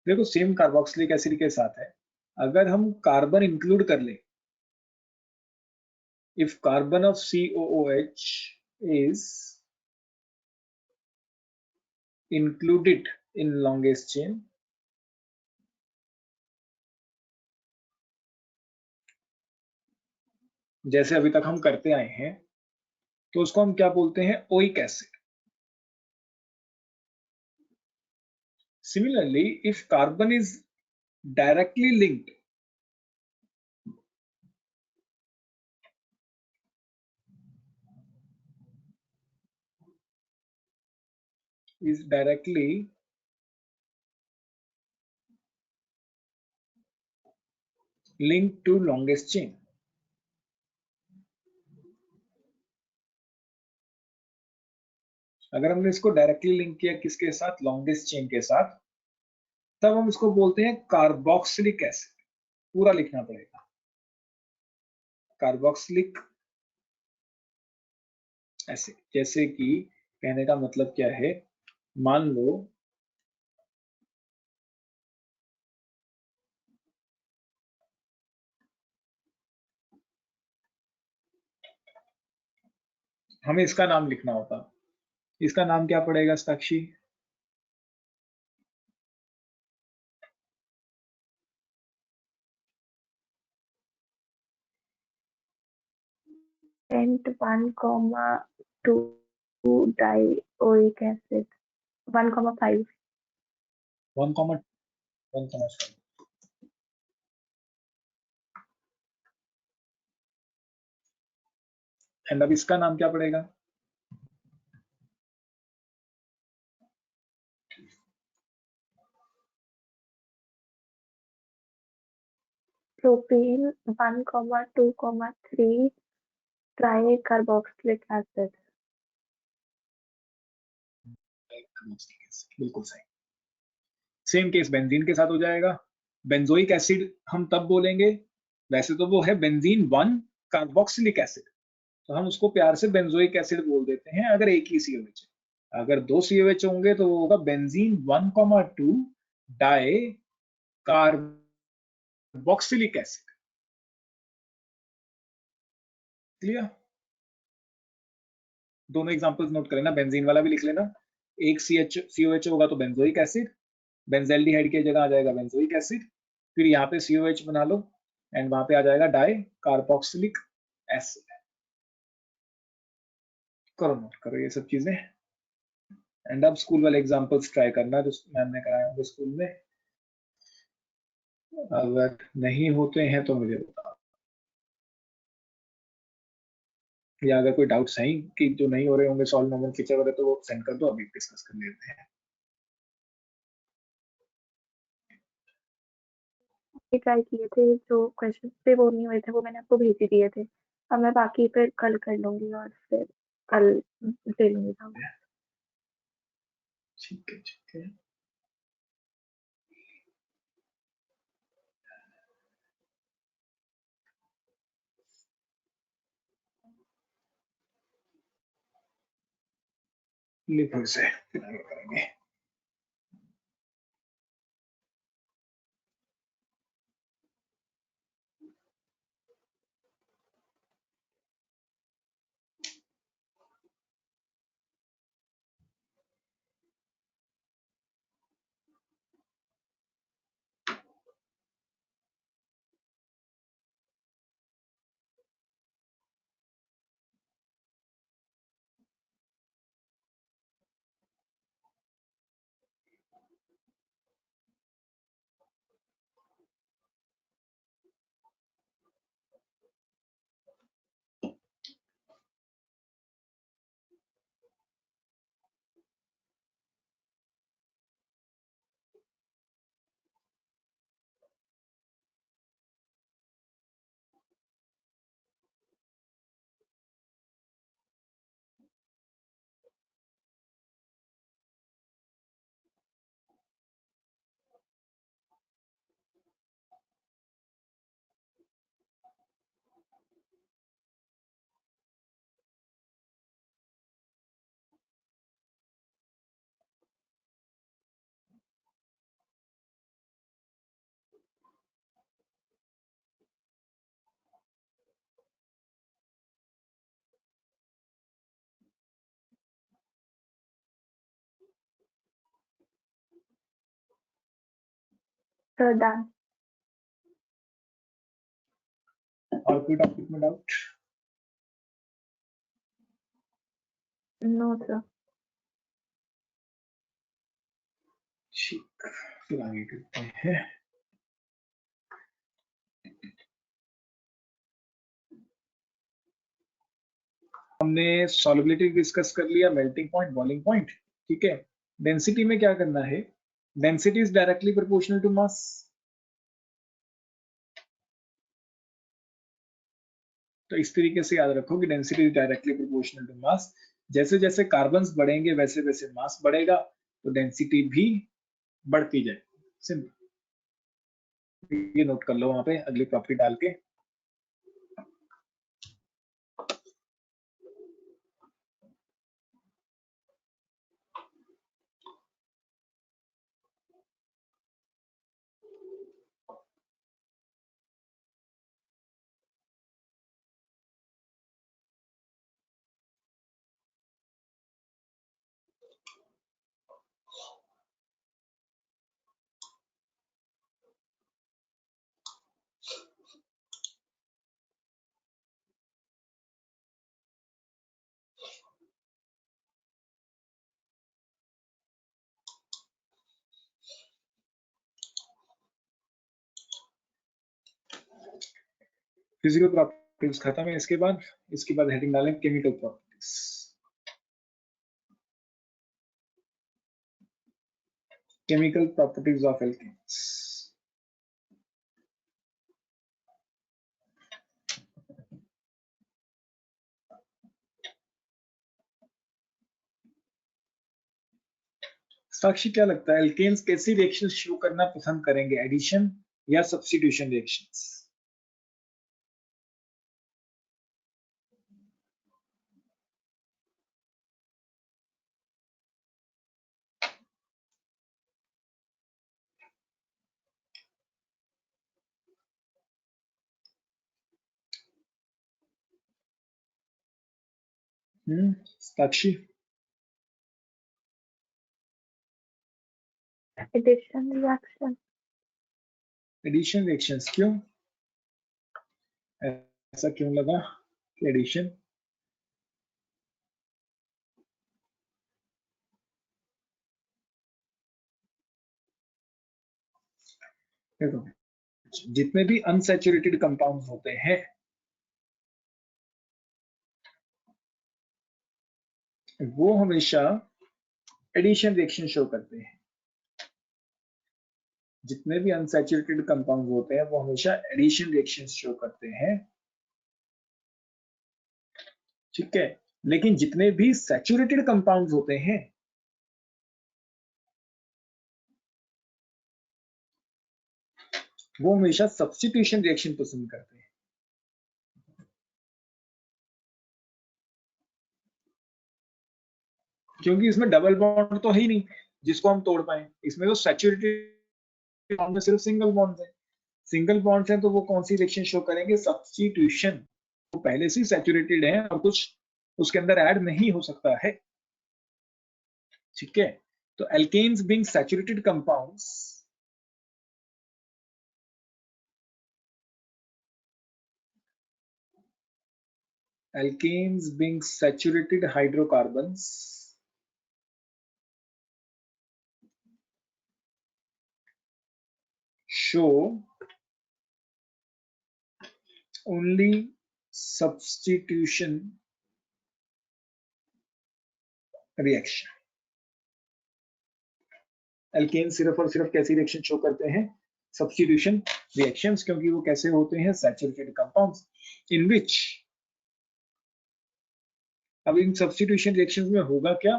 देखो सेम कार्बोक्सिलिक एसिड के साथ है, अगर हम कार्बन इंक्लूड कर ले, if carbon of COOH is included in longest chain, जैसे अभी तक हम करते आए हैं, तो उसको हम क्या बोलते हैं, oic acid. Similarly, if carbon is directly linked to longest chain, अगर हमने इसको डायरेक्टली लिंक किया किसके साथ, लॉन्गेस्ट चेन के साथ, तब हम इसको बोलते हैं कार्बोक्सिलिक एसिड। पूरा लिखना पड़ेगा, कार्बोक्सिलिक एसिड। जैसे कि कहने का मतलब क्या है, मान लो हमें इसका नाम लिखना होता, इसका नाम क्या पड़ेगा साक्षी?
1,2 dioic acid 1,5
1,1,5 एंड अब इसका नाम क्या पड़ेगा?
propane 1,2,3 tricarboxylic acid
बिल्कुल सही। सेम केस बेंजीन के साथ हो जाएगा। बेंजोइक एसिड हम तब बोलेंगे, वैसे तो वो है बेंजीन 1 कार्बोक्सिलिक एसिड, तो हम उसको प्यार से बेंजोइक एसिड बोल देते हैं अगर एक ही COH है। अगर 2 COH होंगे तो वो होगा benzene 1,2 di carboxylic acid. Clear? दोनों एग्जांपल्स नोट करें ना, बेंजीन वाला भी लिख लेना। एक COH होगा तो बेंजोइक एसिड, बेंजेल्डिहाइड की जगह आ जाएगा बेंजोइक एसिड, फिर यहाँ पे COH बना लो एंड वहां पे आ जाएगा डाई कार्बोक्सिलिक एसिड। करो नोट करो ये सब चीजें। एंड अब स्कूल वाले एग्जांपल्स ट्राई करना जो मैम ने कराया होंगे स्कूल में। अगर नहीं होते हैं तो मुझे बताओ, या अगर कोई डाउट्स हैं कि जो नहीं हो रहे होंगे सॉल्व नोमेनक्लेचर वगैरह तो वो सेंड कर दो, अभी डिस्कस कर लेते हैं।
ट्राई किए थे, जो क्वेश्चन थे वो नहीं हुए थे, वो मैंने आपको भेज ही दिए थे। अब मैं बाकी फिर कल कर लूंगी और फिर कल ले लूंगी काम।
ठीक है ठीक है। लिखो से फिर आगे करेंगे।
Sir done.
और कोई टॉपिक में डाउट?
No sir.
ठीक, फिर आगे करते हैं। हमने सॉल्युबिलिटी डिस्कस कर लिया, मेल्टिंग पॉइंट, बॉइलिंग पॉइंट, ठीक है। डेंसिटी में क्या करना है? Density is directly proportional to mass. तो इस तरीके से याद रखो कि density is directly proportional to mass. जैसे जैसे कार्बन्स बढ़ेंगे वैसे वैसे मास बढ़ेगा, तो डेंसिटी भी बढ़ती जाएगी। सिंपल, ये नोट कर लो वहां पे अगली प्रॉपर्टी डाल के। फिजिकल प्रॉपर्टीज खत्म है। इसके बाद हेडिंग डालें chemical properties. Chemical properties of alkanes. Sakshi क्या लगता है एल्केन्स कैसी रिएक्शन शो करना पसंद करेंगे, एडिशन या substitution reactions? Sakshi?
Addition reaction.
Addition reactions क्यों? ऐसा क्यों लगा कि एडिशन? देखो, जितने भी अनसैचुरेटेड कंपाउंड्स होते हैं वो हमेशा एडिशन रिएक्शन शो करते हैं। जितने भी अनसैचुरेटेड कंपाउंड होते हैं वो हमेशा एडिशन रिएक्शन शो करते हैं, ठीक है। लेकिन जितने भी सैचुरेटेड कंपाउंड्स होते हैं वो हमेशा सब्स्टिट्यूशन रिएक्शन पसंद करते हैं। क्योंकि इसमें डबल बॉन्ड तो है ही नहीं जिसको हम तोड़ पाए। इसमें तो सैचुरेटेड बॉन्ड में सिर्फ सिंगल बॉन्ड है। सिंगल बॉन्ड है तो वो कौन सी रिएक्शन शो करेंगे? सब्स्टिट्यूशन। वो पहले से सैचुरेटेड है और कुछ उसके अंदर ऐड नहीं हो सकता है, ठीक है। तो alkanes being saturated compounds, alkanes being saturated hydrocarbons show only substitution reaction। Alkane सिर्फ और सिर्फ कैसी रिएक्शन शो करते हैं? सब्स्टिट्यूशन रिएक्शंस, क्योंकि वो कैसे होते हैं? सैचुरेटेड कंपाउंड्स इन विच, अब इन सब्स्टिट्यूशन रिएक्शंस में होगा क्या?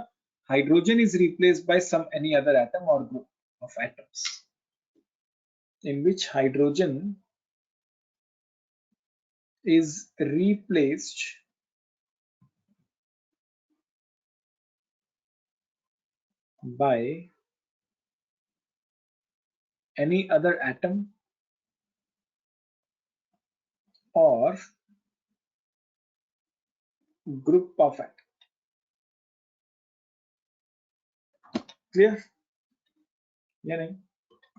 Hydrogen is replaced by some any other atom और group of atoms, in which hydrogen is replaced by any other atom or group of atom। Clear या नहीं?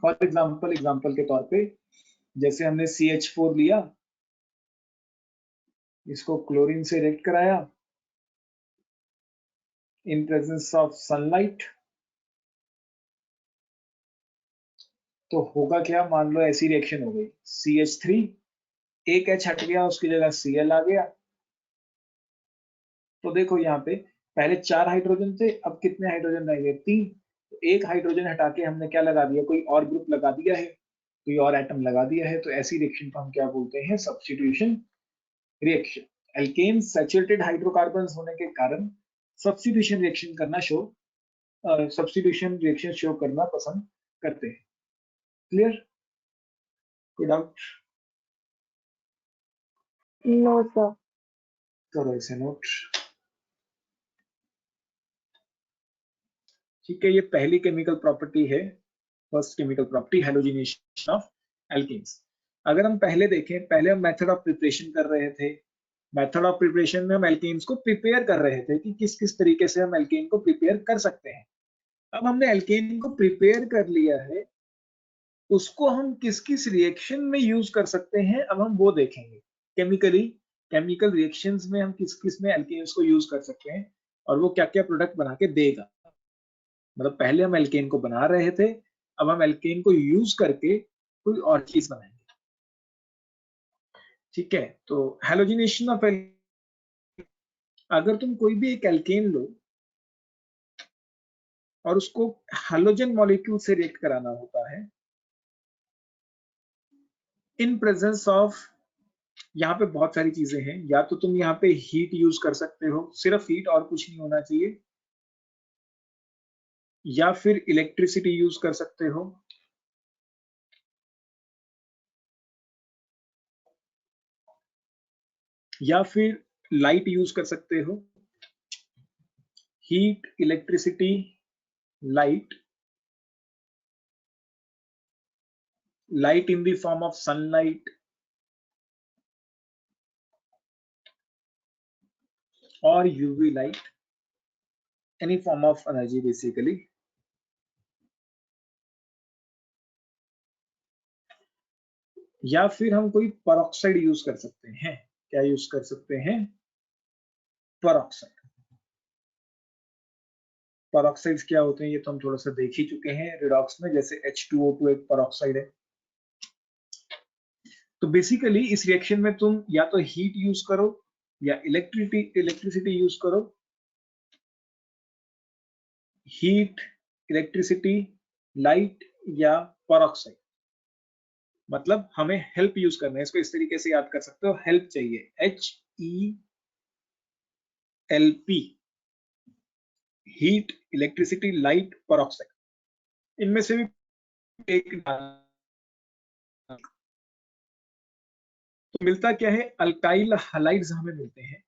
फॉर एग्जाम्पल के तौर पे जैसे हमने CH4 लिया, इसको क्लोरीन से रिएक्ट कराया इन प्रेजेंस ऑफ सनलाइट, तो होगा क्या? मान लो ऐसी रिएक्शन हो गई, CH3 एक H हट गया, उसकी जगह Cl आ गया। तो देखो यहाँ पे पहले 4 हाइड्रोजन थे, अब कितने हाइड्रोजन रह गए? 3। एक हाइड्रोजन हटा के हमने क्या लगा दिया? कोई और ग्रुप लगा दिया है, कोई और एटम लगा दिया है। तो ऐसी रिएक्शन को हम क्या बोलते हैं? Substitution reaction. Alkane saturated hydrocarbons होने के कारण सब्स्टिट्यूशन रिएक्शन करना सब्स्टिट्यूशन रिएक्शन शो करना पसंद करते हैं। क्लियर? कोई डाउट?
No sir.
करो इसे नोट। ठीक है, ये पहली केमिकल प्रॉपर्टी है, first chemical property, halogenation of alkanes. अगर हम पहले देखें, पहले हम मेथड ऑफ प्रिपरेशन कर रहे थे। मेथड ऑफ प्रिपरेशन में हम एल्केन्स को प्रिपेयर कर रहे थे कि किस किस तरीके से हम एल्केन को प्रिपेयर कर सकते हैं। अब हमने एल्केन को प्रिपेयर कर लिया है, उसको हम किस किस रिएक्शन में यूज कर सकते हैं अब हम वो देखेंगे। केमिकल रिएक्शंस में हम किस किस में एल्केन्स को यूज कर सकते हैं और वो क्या क्या प्रोडक्ट बना के देगा। मतलब पहले हम एल्केन को बना रहे थे, अब हम एल्केन को यूज करके कोई और चीज बनाएंगे। ठीक है, तो हेलोजिनेशन ऑफ, अगर तुम कोई भी एक एल्केन लो और उसको हेलोजन मॉलिक्यूल से रिएक्ट कराना होता है इन प्रेजेंस ऑफ, यहाँ पे बहुत सारी चीजें हैं, या तो तुम यहाँ पे हीट यूज कर सकते हो, सिर्फ हीट और कुछ नहीं होना चाहिए, या फिर इलेक्ट्रिसिटी यूज कर सकते हो, या फिर लाइट यूज कर सकते हो, heat, electricity, light, light in the form of sunlight और UV light, any form of energy basically, या फिर हम कोई परऑक्साइड यूज कर सकते हैं। क्या यूज कर सकते हैं? परऑक्साइड। परऑक्साइड्स क्या होते हैं ये तो हम थोड़ा सा देख ही चुके हैं रिडॉक्स में, जैसे H2O2 एक परऑक्साइड है। तो बेसिकली इस रिएक्शन में तुम या तो हीट यूज करो या इलेक्ट्रिसिटी यूज करो, हीट, इलेक्ट्रिसिटी, लाइट या परऑक्साइड, मतलब हमें हेल्प यूज करना है। इसको इस तरीके से याद कर सकते हो, हेल्प चाहिए, HELP, heat, electricity, light, peroxide, इनमें से भी एक। तो मिलता क्या है? अल्काइल हलाइड्स हमें मिलते हैं।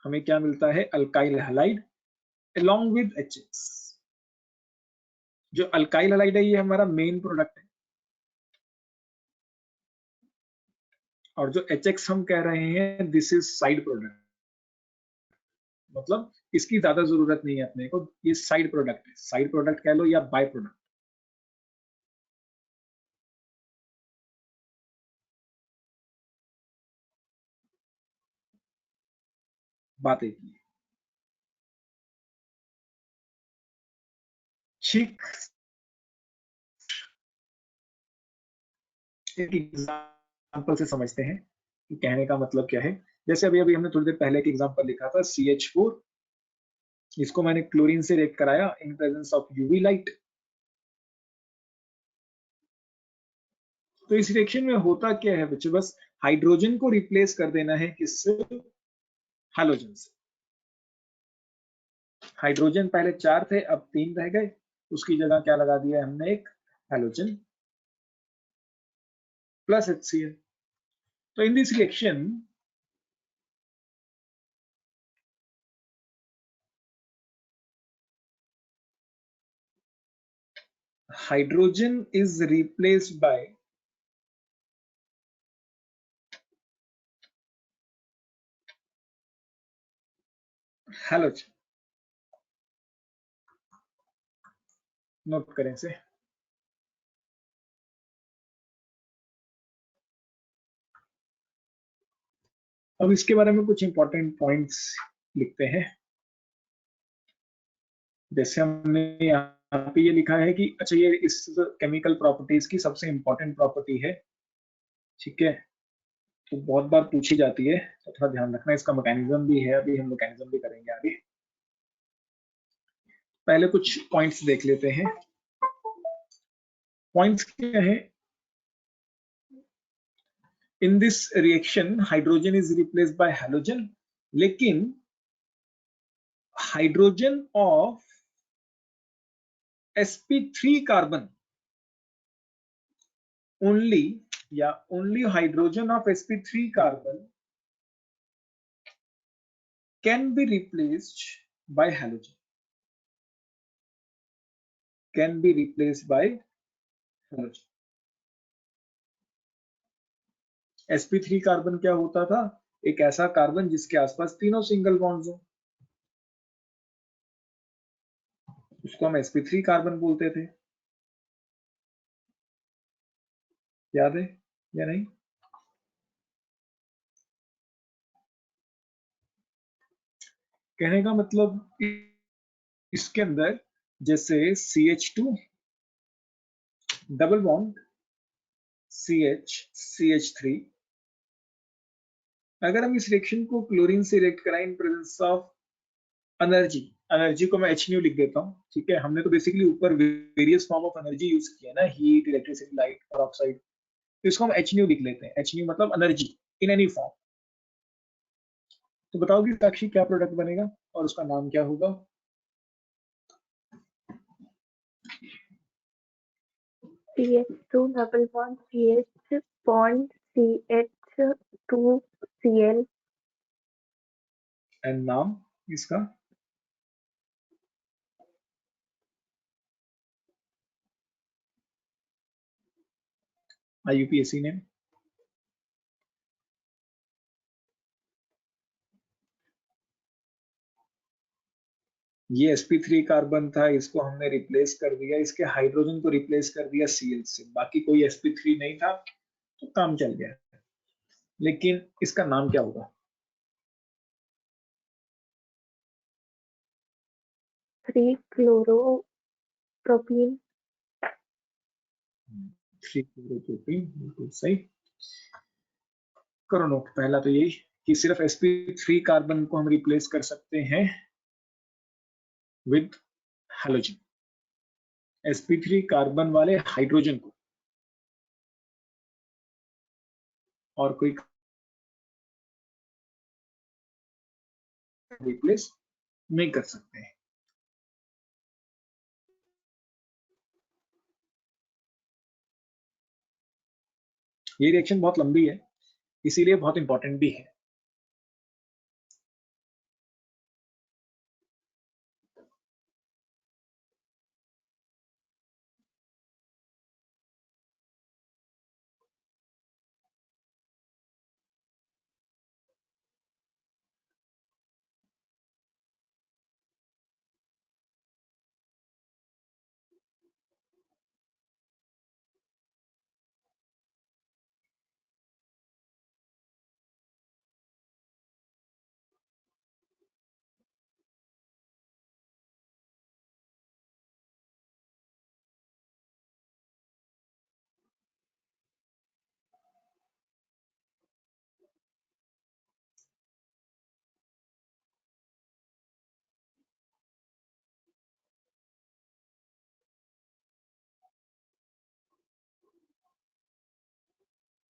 हमें क्या मिलता है? Alkyl halide along with HX। जो अल्काइल हलाइड है ये हमारा मेन प्रोडक्ट है, और जो HX हम कह रहे हैं दिस इज साइड प्रोडक्ट, मतलब इसकी ज्यादा जरूरत नहीं है अपने को, ये साइड प्रोडक्ट है, साइड प्रोडक्ट कह लो या बाय प्रोडक्ट। बात एक ही। ठीक, एक एग्जांपल से समझते हैं कि कहने का मतलब क्या है। जैसे अभी अभी हमने थोड़ी देर पहले एक एग्जांपल लिखा था CH4, इसको मैंने क्लोरीन से रिएक्ट कराया इन प्रेजेंस ऑफ यूवी लाइट। तो इस रिएक्शन में होता क्या है बच्चों? बस हाइड्रोजन को रिप्लेस कर देना है किससे? हैलोजन से। हाइड्रोजन पहले 4 थे, अब 3 रह गए, उसकी जगह क्या लगा दिया हमने? एक हैलोजन प्लस HCl। तो in this reaction hydrogen is replaced by halogen। Note करें से। अब इसके बारे में कुछ इंपॉर्टेंट पॉइंट्स लिखते हैं। जैसे हमने यहाँ पे ये लिखा है कि अच्छा ये इस केमिकल प्रॉपर्टीज की सबसे इंपॉर्टेंट प्रॉपर्टी है, ठीक है, तो बहुत बार पूछी जाती है, तो थोड़ा ध्यान रखना। इसका मैकेनिज्म भी है, अभी हम मैकेनिज्म भी करेंगे आगे। पहले कुछ पॉइंट्स देख लेते हैं। पॉइंट्स क्या है? In this reaction hydrogen is replaced by halogen, लेकिन hydrogen of sp3 carbon only, या only hydrogen of sp3 carbon can be replaced by halogen, can be replaced by halogen। sp3 carbon क्या होता था? एक ऐसा carbon जिसके आसपास तीनों सिंगल बॉन्ड्स हो, उसको हम sp3 कार्बन बोलते थे। याद है या नहीं? कहने का मतलब इसके अंदर जैसे CH2 double bond CH CH3 अगर हम इस रिएक्शन को क्लोरीन से रिएक्ट कराएं इन प्रेजेंस ऑफ एनर्जी, एनर्जी को मैं एच न्यू लिख देता हूँ, ठीक है। हमने तो बेसिकली ऊपर various form of energy use किया ना, हीट, इलेक्ट्रिसिटी, लाइट और ऑक्साइड, तो इसको हम एच न्यू लिख लेते हैं। एच न्यू मतलब एनर्जी इन एनी फॉर्म। तो बताओ कि साक्षी क्या प्रोडक्ट बनेगा और उसका नाम क्या होगा?
CH2 double bond CH bond CH2Cl
and नाम इसका? IUPAC name? ये sp3 कार्बन था, इसको हमने रिप्लेस कर दिया, इसके हाइड्रोजन को रिप्लेस कर दिया Cl से, बाकी कोई sp3 नहीं था, तो काम चल गया। लेकिन इसका नाम क्या होगा?
3-fluoropropene।
3-fluoropropene, बिल्कुल सही। करो नोट। पहला तो यही कि सिर्फ sp3 कार्बन को हम रिप्लेस कर सकते हैं विद हैलोजन, sp3 कार्बन वाले हाइड्रोजन को और कोई रिप्लेस नहीं कर सकते हैं। ये रिएक्शन बहुत लंबी है, इसीलिए बहुत इंपॉर्टेंट भी है।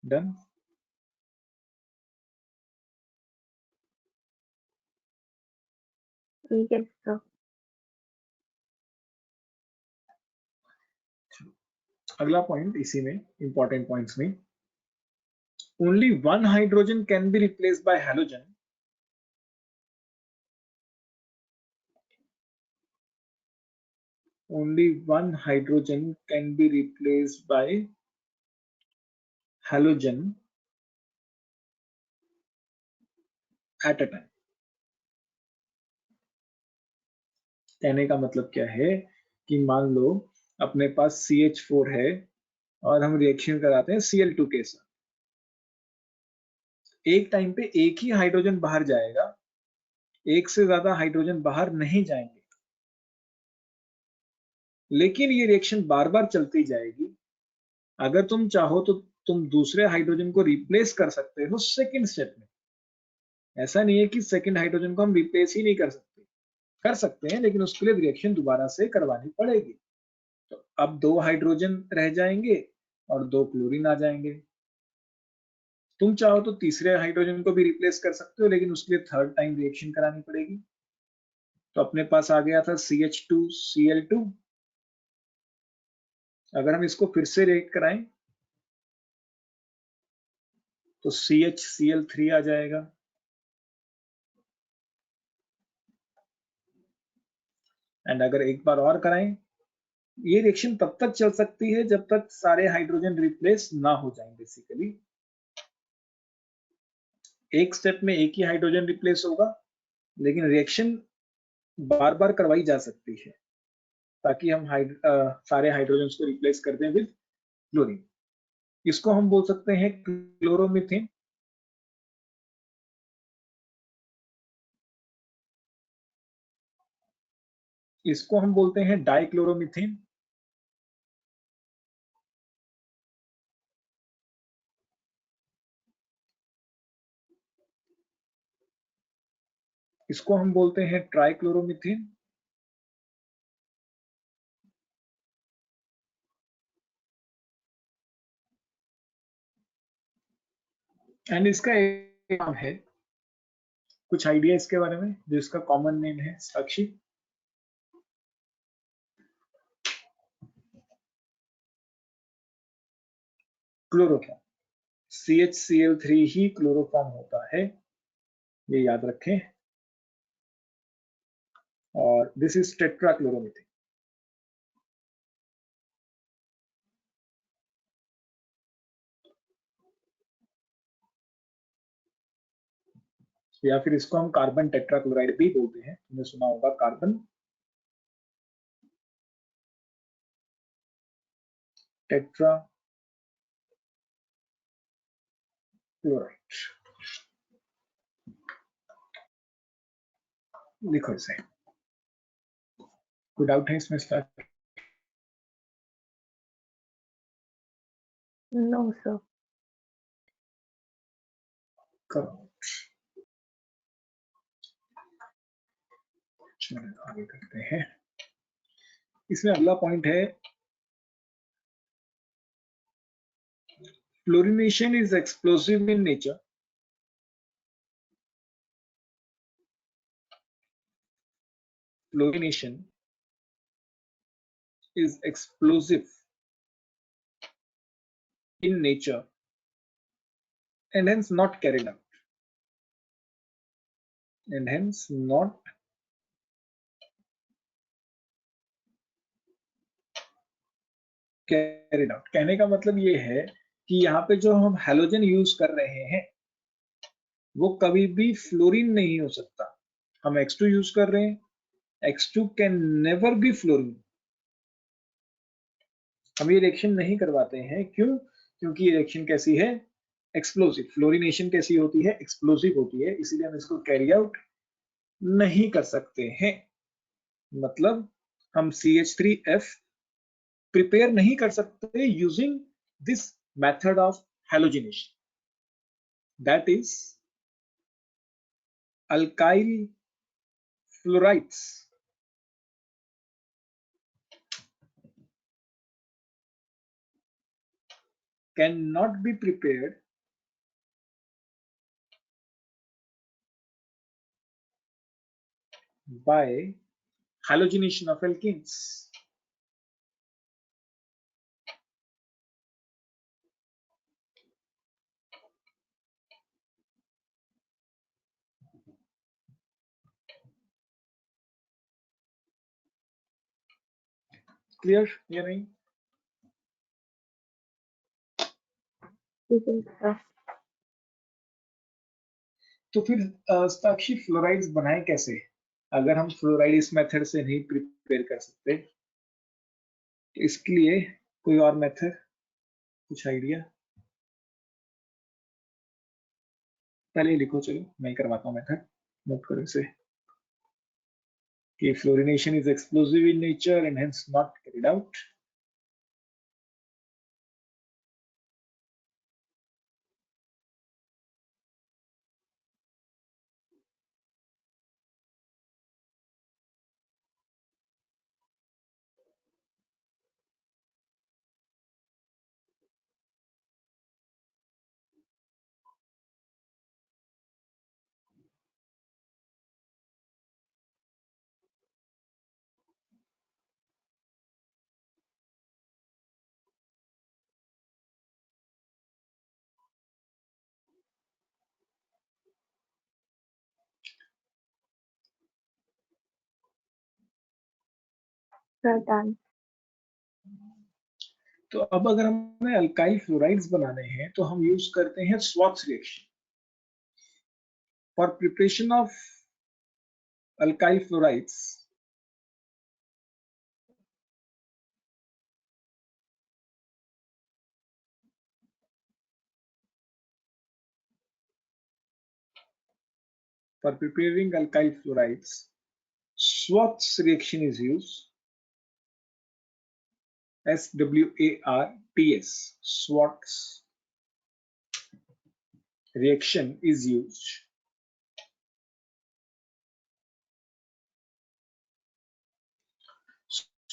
डन।
Yes, sir.
अगला पॉइंट इसी में, इंपॉर्टेंट पॉइंट्स में, only one hydrogen can be replaced by halogen only one hydrogen can be replaced by halogen at a time। कहने का मतलब क्या है कि मान लो अपने पास CH4 है और हम रिएक्शन कराते हैं Cl2 के साथ, एक टाइम पे एक ही हाइड्रोजन बाहर जाएगा, एक से ज्यादा हाइड्रोजन बाहर नहीं जाएंगे, लेकिन ये रिएक्शन बार बार चलती जाएगी। अगर तुम चाहो तो तुम दूसरे हाइड्रोजन को रिप्लेस कर सकते हो सेकेंड स्टेप में। ऐसा नहीं है कि सेकेंड हाइड्रोजन को हम रिप्लेस ही नहीं कर सकते, कर सकते हैं, लेकिन उसके लिए रिएक्शन दोबारा से करवानी पड़ेगी। तो अब 2 हाइड्रोजन रह जाएंगे और 2 क्लोरीन आ जाएंगे। तुम चाहो तो तीसरे हाइड्रोजन को भी रिप्लेस कर सकते हो, लेकिन उसके लिए थर्ड टाइम रिएक्शन करानी पड़ेगी। तो अपने पास आ गया था CH2Cl2। अगर हम इसको फिर से रिएक्ट कराएं तो CHCl3 आ जाएगा। एंड अगर एक बार और कराएं, ये रिएक्शन तब तक चल सकती है जब तक सारे हाइड्रोजन रिप्लेस ना हो जाएं। बेसिकली एक स्टेप में एक ही हाइड्रोजन रिप्लेस होगा, लेकिन रिएक्शन बार बार करवाई जा सकती है ताकि हम सारे हाइड्रोजन को रिप्लेस कर दें विद क्लोरीन। इसको हम बोल सकते हैं क्लोरोमीथेन। इसको हम बोलते हैं डाइक्लोरोमीथेन। इसको हम बोलते हैं ट्राइक्लोरोमीथेन। एंड इसका एक नाम है, कुछ आइडिया इसके बारे में, जो इसका कॉमन नेम है साक्षी? क्लोरोफॉर्म। CHCl3 ही क्लोरोफॉर्म होता है, ये याद रखें। और दिस इज टेट्राक्लोरोमीथेन। या फिर इसको हम कार्बन टेट्राक्लोराइड भी बोलते हैं, तुमने सुना होगा कार्बन टेट्राक्लोराइड। लिखो इसे। कोई डाउट है इसमें? Start
no sir.
करो। चलो आगे करते हैं। इसमें अगला पॉइंट है, fluorination is explosive in nature. Fluorination is explosive in nature and hence not carried out. And hence not carried out. कहने का मतलब ये है कि यहाँ पे जो हम हैलोजन यूज कर रहे हैं वो कभी भी फ्लोरीन नहीं हो सकता। हम X2 यूज कर रहे हैं, X2 can never be fluorine. हम ये रिएक्शन नहीं करवाते हैं, क्यों? क्योंकि ये रिएक्शन कैसी है? एक्सप्लोसिव। फ्लोरिनेशन कैसी होती है? एक्सप्लोसिव होती है, इसीलिए हम इसको कैरी आउट नहीं कर सकते हैं। मतलब हम CH3F प्रिपेयर नहीं कर सकते using this method of halogenation, that is alkyl fluorides can not be prepared by halogenation of alkenes. Clear या नहीं? तो फिर साक्षी फ्लोराइड्स बनाए कैसे, अगर हम फ्लोराइड इस मेथड से नहीं प्रिपेयर कर सकते? इसके लिए कोई और मेथड, कुछ आइडिया? पहले लिखो, चलो मैं करवाता हूँ मेथड, नोट करो इसे कि fluorination is explosive in nature and hence not carried out.
Done.
तो अब अगर हमें अल्काइल फ्लोराइड्स बनाने हैं तो हम यूज करते हैं Swarts reaction for preparation of alkyl fluorides. For preparing alkyl fluorides, Schwartz reaction is used. SWARTS. Schwartz reaction is used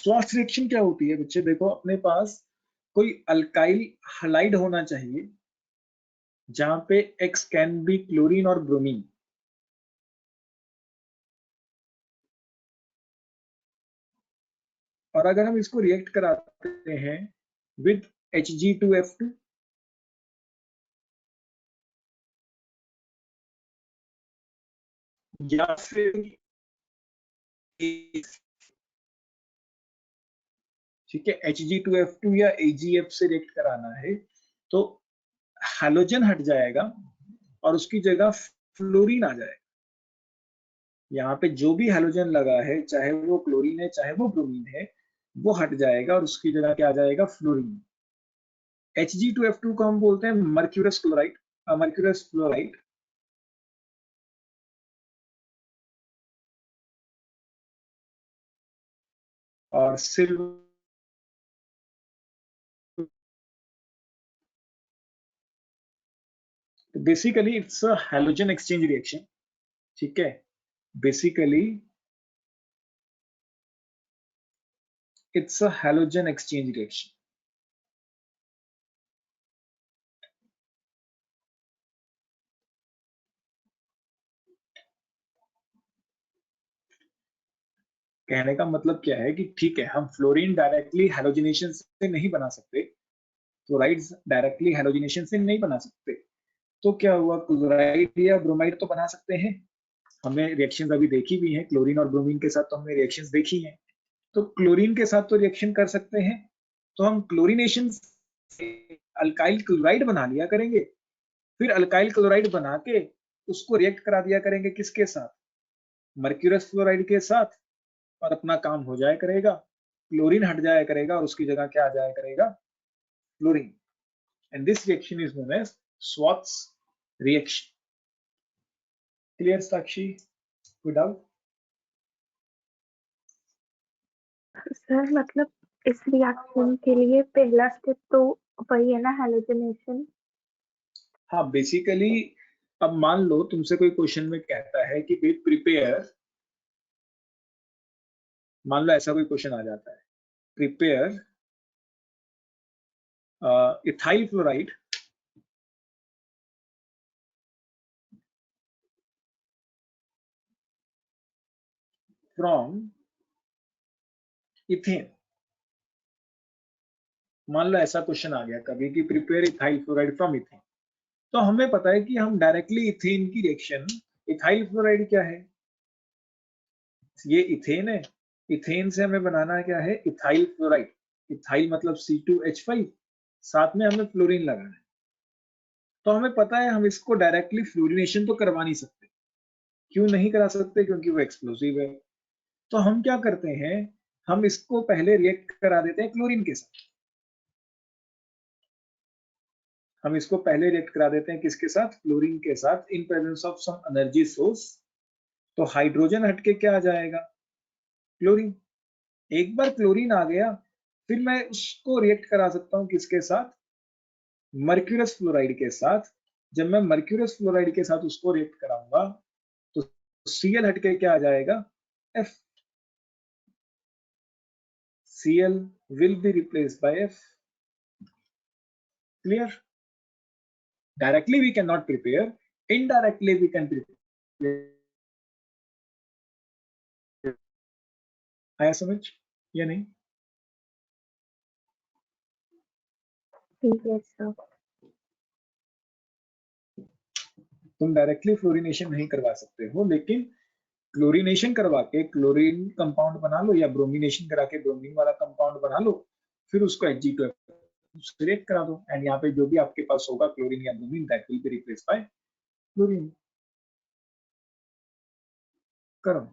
Swarts reaction क्या होती है बच्चे? देखो अपने पास कोई अल्काइल हलाइड होना चाहिए जहां पे X कैन बी क्लोरीन और ब्रोमीन। और अगर हम इसको रिएक्ट कराते हैं विद Hg2F2, या फिर ठीक है Hg2F2 या AgF से रिएक्ट कराना है, तो हैलोजन हट जाएगा और उसकी जगह फ्लोरीन आ जाएगा। यहाँ पे जो भी हैलोजन लगा है, चाहे वो क्लोरीन है चाहे वो ब्रोमीन है, वो हट जाएगा और उसकी जगह क्या आ जाएगा? फ्लोरीन। Hg2F2 को हम बोलते हैं मर्क्यूरस क्लोराइड, मर्क्यूरस फ्लोराइड। और silver basically it's a halogen exchange reaction. ठीक है, basically it's a halogen exchange reaction. कहने का मतलब क्या है कि ठीक है, हम फ्लोरीन डायरेक्टली हैलोजिनेशन से नहीं बना सकते, क्लोराइड्स डायरेक्टली हैलोजिनेशन से नहीं बना सकते, तो क्या हुआ, क्लोराइड या ब्रोमाइड तो बना सकते हैं। हमने रिएक्शंस अभी देखी भी हैं, क्लोरीन और ब्रोमीन के साथ तो हमने रिएक्शंस देखी हैं, तो क्लोरीन के साथ तो रिएक्शन कर सकते हैं, तो हम क्लोरीनेशन से अल्काइल क्लोराइड बना लिया करेंगे, फिर अल्काइल क्लोराइड बना के उसको रिएक्ट करा दिया करेंगे किसके साथ? मर्क्यूरस फ्लोराइड के साथ, और अपना काम हो जाया करेगा, क्लोरीन हट जाया करेगा और उसकी जगह क्या आ जाया करेगा? Fluorine. And this reaction is known as Swarts reaction. Clear Sakshi? कोई डाउट?
सर मतलब इस रिएक्शन के लिए पहला स्टेप तो वही है ना, हैलोजनेशन।
हाँ बेसिकली, अब मान लो तुमसे कोई क्वेश्चन में कहता है कि प्रिपेयर, मान लो ऐसा कोई क्वेश्चन आ जाता है, prepare ethyl fluoride from ethane. मान लो ऐसा क्वेश्चन आ गया कभी कि prepare ethyl fluoride from ethane, तो हमें पता है कि हम डायरेक्टली इथेन की रिएक्शन, इथाइल फ्लोराइड क्या है? ये इथेन है, इथेन से हमें बनाना क्या है? Ethyl fluoride. इथाइल मतलब C2H5, साथ में हमें फ्लोरीन लगाना है, तो हमें पता है हम इसको डायरेक्टली फ्लोरिनेशन तो करवा नहीं सकते। क्यों नहीं करा सकते? क्योंकि वो एक्सप्लोसिव है। तो हम क्या करते हैं, हम इसको पहले रिएक्ट करा देते हैं क्लोरीन के साथ। हम इसको पहले रिएक्ट करा देते हैं किसके साथ? क्लोरीन के साथ, in presence of some energy source. तो हाइड्रोजन हटके क्या आ जाएगा? क्लोरीन। एक बार क्लोरीन आ गया, फिर मैं उसको रिएक्ट करा सकता हूं किसके साथ? मर्क्यूरस फ्लोराइड के साथ। जब मैं मर्क्यूरस फ्लोराइड के साथ उसको रिएक्ट कराऊंगा, तो Cl हटके क्या आ जाएगा? F। Cl will be replaced by F। Clear? Directly we cannot prepare, indirectly we can prepare। आया समझ या नहीं?
ठीक है सर।
तुम डायरेक्टली फ्लोरिनेशन नहीं करवा सकते हो, लेकिन क्लोरिनेशन करवा के क्लोरीन कंपाउंड बना लो, या ब्रोमिनेशन करा के ब्रोमीन वाला कंपाउंड बना लो, फिर उसको Hg2 रिएक्ट करा दो, एंड यहाँ पे जो भी आपके पास होगा क्लोरीन या bromine, that will be replaced by chlorine. करो।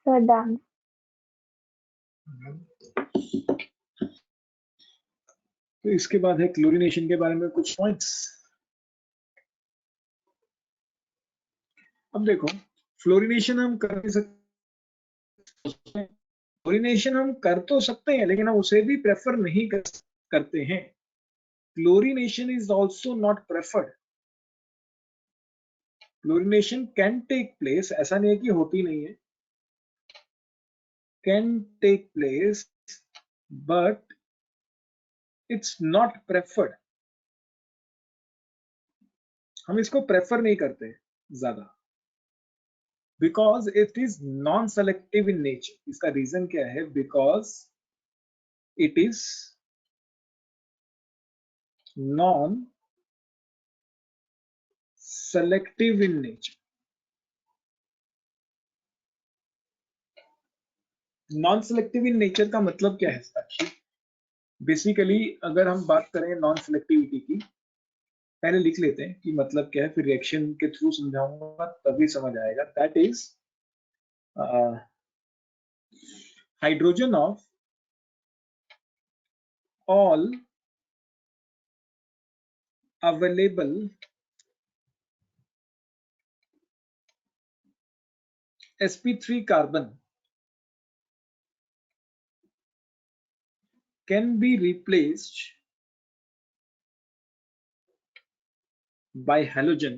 Sir done.
तो इसके बाद है क्लोरीनेशन के बारे में कुछ पॉइंट्स। अब देखो, फ्लोरिनेशन हम कर नहीं सकते, फ्लोरिनेशन हम कर तो सकते हैं लेकिन हम उसे भी प्रेफर नहीं करते हैं। Chlorination is also not preferred. Chlorination can take place, ऐसा नहीं है कि होती नहीं है, can take place but it's not preferred. हम इसको प्रेफर नहीं करते ज्यादा, because it is non selective in nature. इसका रीजन क्या है? Because it is non selective in nature. Non selective in nature का मतलब क्या है साक्षी? बेसिकली अगर हम बात करें नॉन सेलेक्टिविटी की, पहले लिख लेते हैं कि मतलब क्या है, फिर रिएक्शन के थ्रू समझाऊंगा तभी समझ आएगा। That is hydrogen of all available sp3 carbon can be replaced by halogen,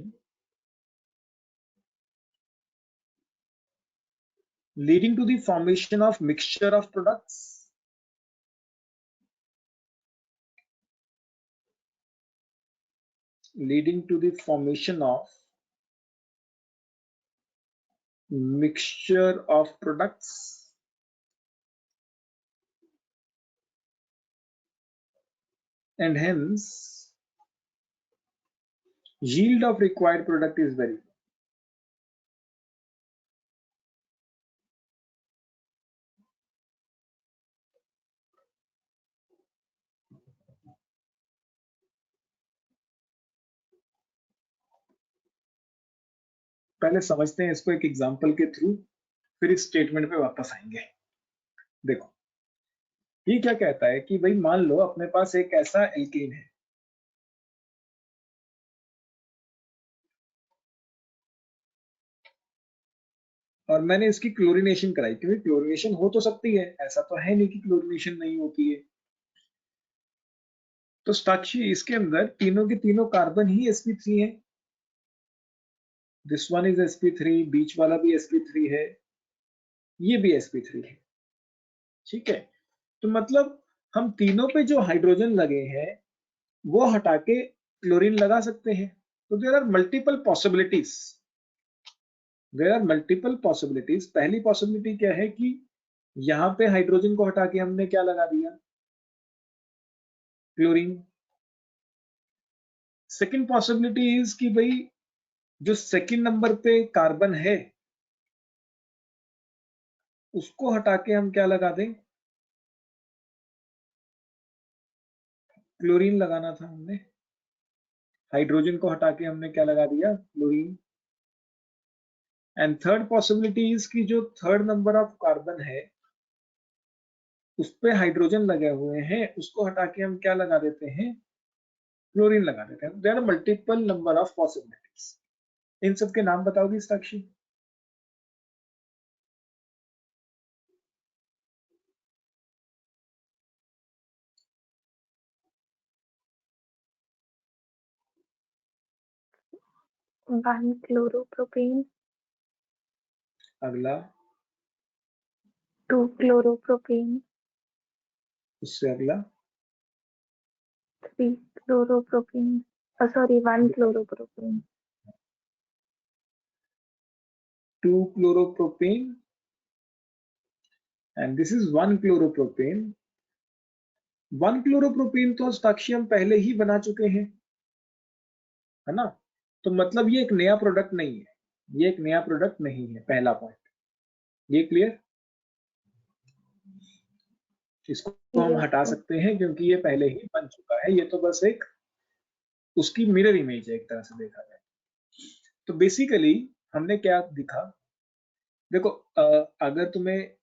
leading to the formation of mixture of products, leading to the formation of mixture of products, and hence yield of required product is very low. पहले समझते हैं इसको एक example के through, फिर इस statement पे वापस आएंगे। देखो ये क्या कहता है कि भाई मान लो अपने पास एक ऐसा एल्कीन है, और मैंने इसकी क्लोरीनेशन कराई, क्योंकि क्लोरीनेशन हो तो सकती है, ऐसा तो है नहीं कि क्लोरीनेशन नहीं होती है। तो साक्षी इसके अंदर तीनों के तीनों कार्बन ही sp3 है। दिस वन इज sp3, बीच वाला भी sp3 है, ये भी sp3 है। ठीक है, तो मतलब हम तीनों पे जो हाइड्रोजन लगे हैं वो हटा के क्लोरीन लगा सकते हैं। तो there are multiple possibilities, there are multiple possibilities. पहली पॉसिबिलिटी क्या है कि यहाँ पे हाइड्रोजन को हटा के हमने क्या लगा दिया? क्लोरीन। सेकेंड पॉसिबिलिटी इज कि भाई जो सेकेंड नंबर पे कार्बन है उसको हटा के हम क्या लगा दें? क्लोरीन लगाना था हमने। हाइड्रोजन को हटा के हमने क्या लगा दिया? Chlorine. And third possibility is कि जो थर्ड नंबर ऑफ कार्बन है उस पे हाइड्रोजन लगे हुए हैं, उसको हटा के हम क्या लगा देते हैं? क्लोरीन लगा देते हैं। There are multiple number of possibilities. इन सब के नाम बताओगी साक्षी?
वन क्लोरोप्रोपेन,
अगला,
टू क्लोरोप्रोपेन,
उससे अगला,
three chloropropane, sorry one chloropropane,
2 chloropropane, and this is 1 chloropropane। 1 chloropropane तो साक्षी हम पहले ही बना चुके हैं, है ना? तो मतलब ये एक नया प्रोडक्ट नहीं है, ये एक नया प्रोडक्ट नहीं है, पहला पॉइंट। ये क्लियर? इसको तो हम हटा सकते हैं क्योंकि ये पहले ही बन चुका है, ये तो बस एक उसकी मिरर इमेज है एक तरह से देखा जाए। तो बेसिकली हमने क्या दिखा देखो अगर तुम्हें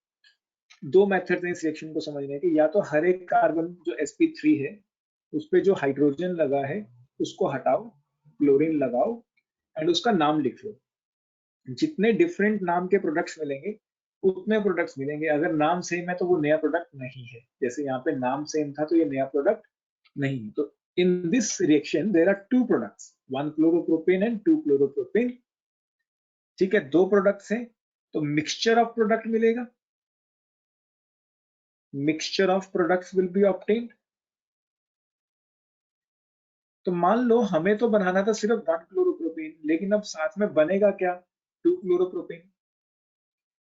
दो मेथड हैं इस रिएक्शन को समझने के, या तो हर एक कार्बन जो sp3 है उस पे जो हाइड्रोजन लगा है उसको हटाओ, क्लोरीन लगाओ एंड उसका नाम लिख लो। जितने डिफरेंट नाम के प्रोडक्ट्स मिलेंगे उतने प्रोडक्ट्स मिलेंगे। अगर नाम सेम है तो वो नया प्रोडक्ट नहीं है। जैसे यहाँ पे नाम सेम था तो ये नया प्रोडक्ट नहीं है। तो in this reaction there are two products, one chloropropane and two chloropropane. ठीक है, दो प्रोडक्ट्स हैं तो मिक्सचर ऑफ प्रोडक्ट मिलेगा, mixture of products will be obtained. तो मान लो हमें तो बनाना था सिर्फ वन क्लोरोप्रोपेन, लेकिन अब साथ में बनेगा क्या, टू क्लोरोप्रोपेन।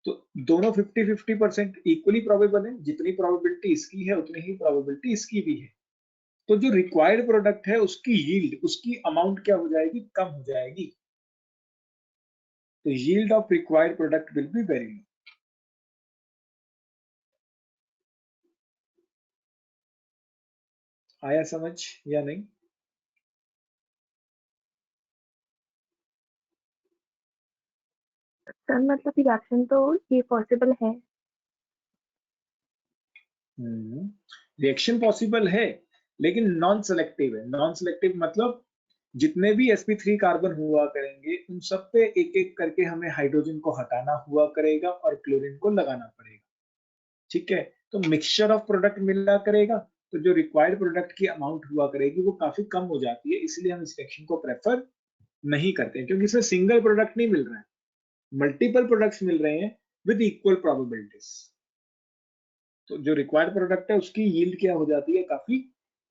तो दोनों 50-50% इक्वली प्रोबेबल है। जितनी प्रोबेबिलिटी इसकी है उतनी ही प्रोबेबिलिटी इसकी भी है। तो जो रिक्वायर्ड प्रोडक्ट है उसकी यील्ड, उसकी अमाउंट क्या हो जाएगी, कम हो जाएगी। तो yield of required product will be very low. आया समझ या नहीं?
सर मतलब रिएक्शन तो ये पॉसिबल है।
रिएक्शन पॉसिबल है लेकिन नॉन सेलेक्टिव है। नॉन सेलेक्टिव मतलब जितने भी sp3 कार्बन हुआ करेंगे उन सब पे एक एक करके हमें हाइड्रोजन को हटाना हुआ करेगा और क्लोरीन को लगाना पड़ेगा। ठीक है, तो मिक्सचर ऑफ प्रोडक्ट मिला करेगा तो जो रिक्वायर्ड प्रोडक्ट की अमाउंट हुआ करेगी वो काफी कम हो जाती है। इसलिए हम इस रिएक्शन को प्रेफर नहीं करते हैं, क्योंकि इसमें सिंगल प्रोडक्ट नहीं मिल रहा है, मल्टीपल प्रोडक्ट्स मिल रहे हैं विद इक्वल प्रोबेबिलिटीज। तो जो रिक्वायर्ड प्रोडक्ट है उसकी यील्ड क्या हो जाती है, काफी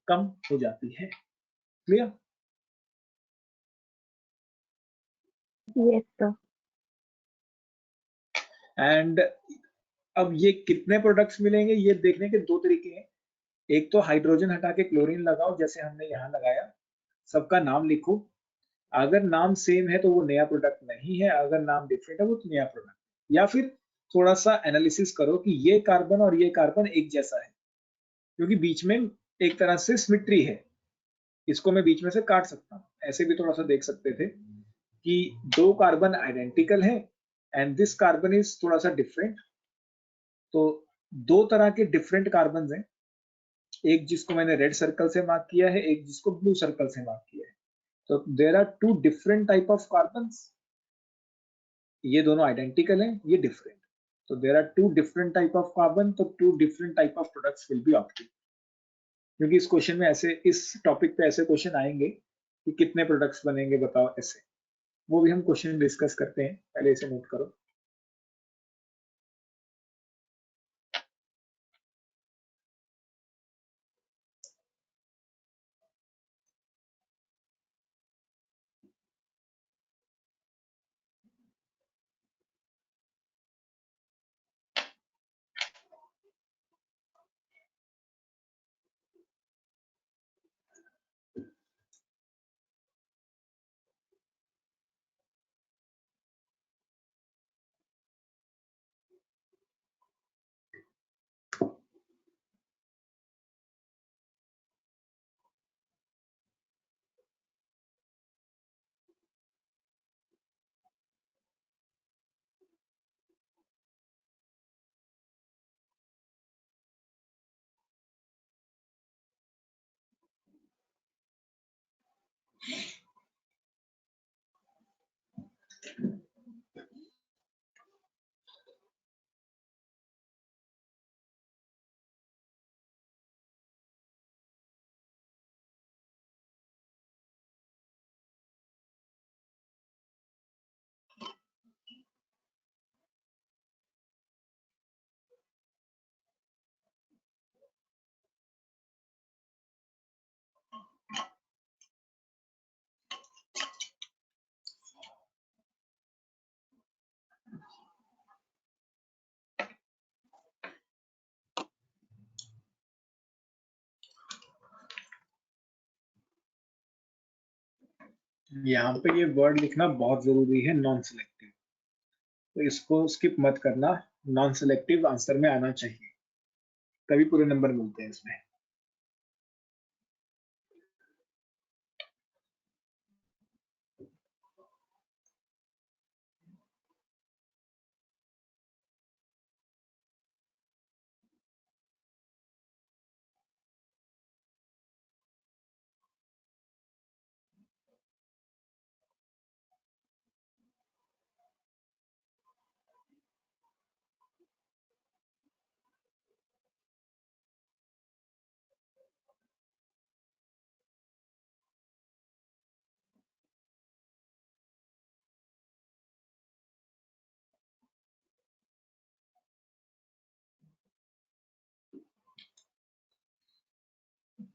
कम हो जाती है। क्लियर?
Yes sir.
एंड अब ये कितने प्रोडक्ट्स मिलेंगे ये देखने के दो तरीके हैं। एक तो हाइड्रोजन हटा के क्लोरीन लगाओ जैसे हमने यहाँ लगाया, सबका नाम लिखो। अगर नाम सेम है तो वो नया प्रोडक्ट नहीं है, अगर नाम डिफरेंट है वो तो नया प्रोडक्ट। या फिर थोड़ा सा एनालिसिस करो कि ये कार्बन और ये कार्बन एक जैसा है, क्योंकि बीच में एक तरह से सिमिट्री है, इसको मैं बीच में से काट सकता हूँ। ऐसे भी थोड़ा सा देख सकते थे कि दो कार्बन आइडेंटिकल है एंड दिस कार्बन इज थोड़ा सा डिफरेंट। तो दो तरह के डिफरेंट कार्बन हैं, एक जिसको मैंने रेड सर्कल से मार्क किया है, एक जिसको ब्लू सर्कल से मार्क किया है। तो there are two different type of carbons. ये दोनों आइडेंटिकल हैं, ये डिफरेंट। तो there are two different type of carbon, तो two different type of products will be obtained. क्योंकि इस क्वेश्चन में ऐसे, इस टॉपिक पे ऐसे क्वेश्चन आएंगे कि कितने प्रोडक्ट्स बनेंगे बताओ, ऐसे वो भी हम क्वेश्चन डिस्कस करते हैं, पहले इसे नोट करो। यहाँ पे ये वर्ड लिखना बहुत जरूरी है, नॉन सिलेक्टिव। तो इसको स्किप मत करना, नॉन सिलेक्टिव आंसर में आना चाहिए, तभी पूरे नंबर मिलते हैं इसमें।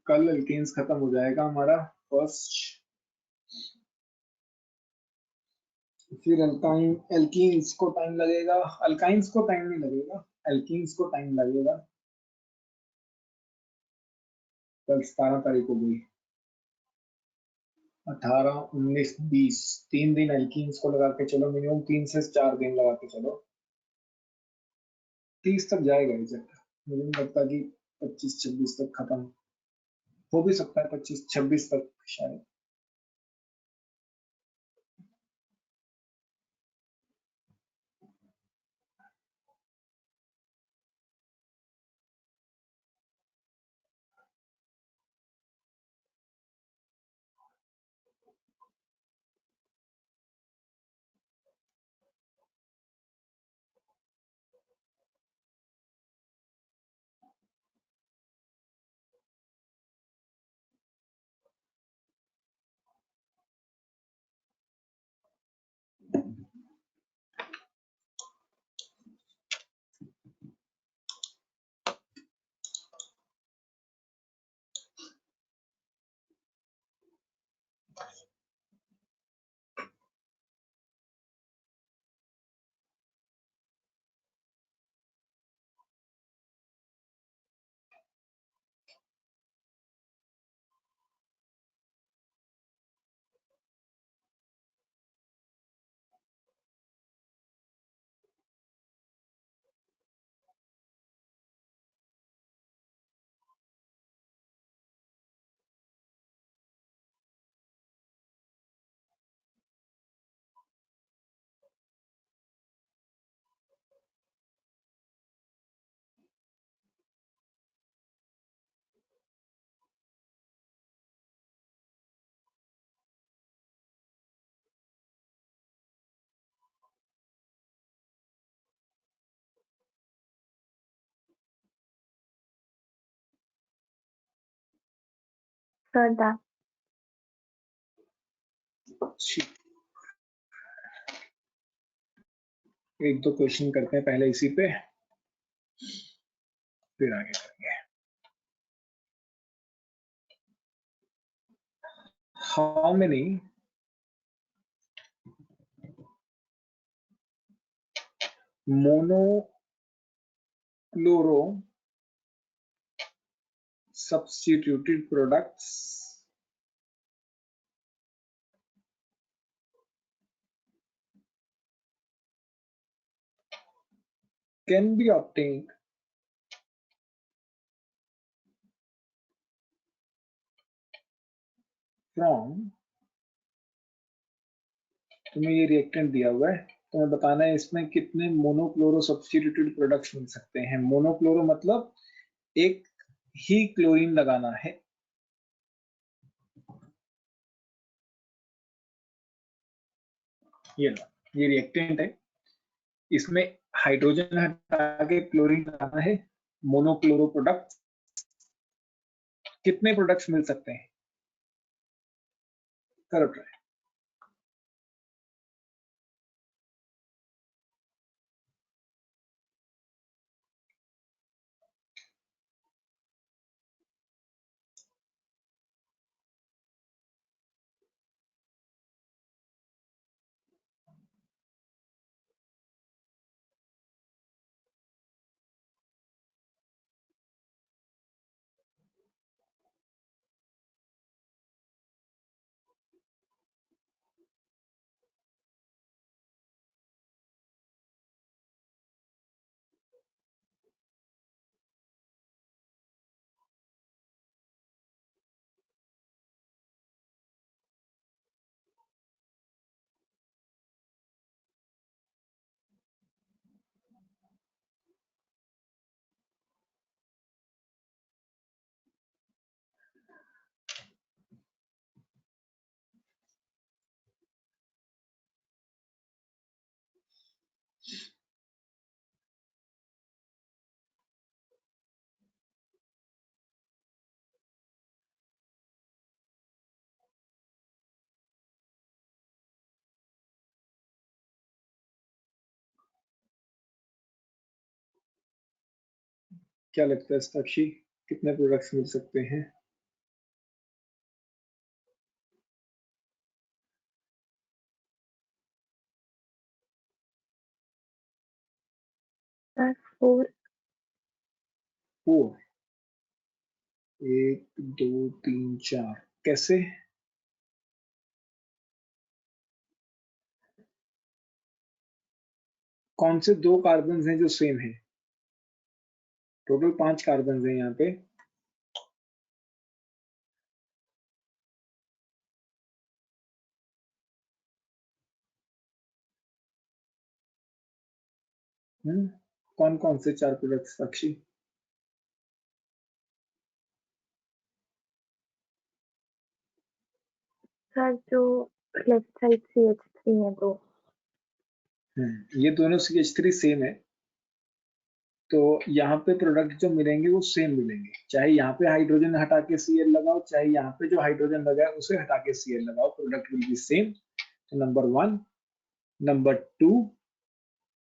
कल एल्केन्स खत्म हो जाएगा हमारा फर्स्ट, फिर अल्काइन एल्कीन्स को टाइम लगेगा, अल्काइंस को टाइम नहीं लगेगा, एल्कीन्स को टाइम लगेगा। कल 17 तारीख हो गई, 18, 19, 20, 3 दिन एल्कीन्स को लगा के चलो, मिनिमम 3 से 4 दिन लगा के चलो, 30 तक जाएगा ये चक्कर। मुझे नहीं लगता कि 25-26 तक खत्म हो भी सकता है, 25-26 तक शायद।
श्रद्धा।
एक दो क्वेश्चन करते हैं पहले इसी पे, फिर आगे करेंगे। How many monochloro substituted products can be obtained from, तुम्हें ये रिएक्टेंट दिया हुआ है, तुम्हें बताना है इसमें कितने मोनोक्लोरो सब्स्टिट्यूटेड प्रोडक्ट्स मिल सकते हैं। मोनोक्लोरो मतलब एक ही क्लोरीन लगाना है। ये रिएक्टेंट है, इसमें हाइड्रोजन हटा के क्लोरीन लगाना है। मोनोक्लोरो प्रोडक्ट कितने प्रोडक्ट्स मिल सकते हैं? करो ट्राई। क्या लगता है साक्षी, कितने प्रोडक्ट्स मिल सकते हैं?
सर 4
4 1 2 3 4 कैसे? कौन से 2 कार्बन हैं जो सेम है? टोटल 5 कार्बन हैं यहाँ पे। कौन कौन से 4 प्रोडक्ट्स साक्षी?
सर जो लेफ्ट साइड CH3 है तो
ये दोनों CH3 सेम है, तो यहाँ पे प्रोडक्ट जो मिलेंगे वो सेम मिलेंगे, चाहे यहाँ पे हाइड्रोजन हटा के Cl लगाओ, चाहे यहाँ पे जो हाइड्रोजन लगा है उसे हटा के Cl लगाओ, प्रोडक्ट विल बी सेम। तो number 1, number 2,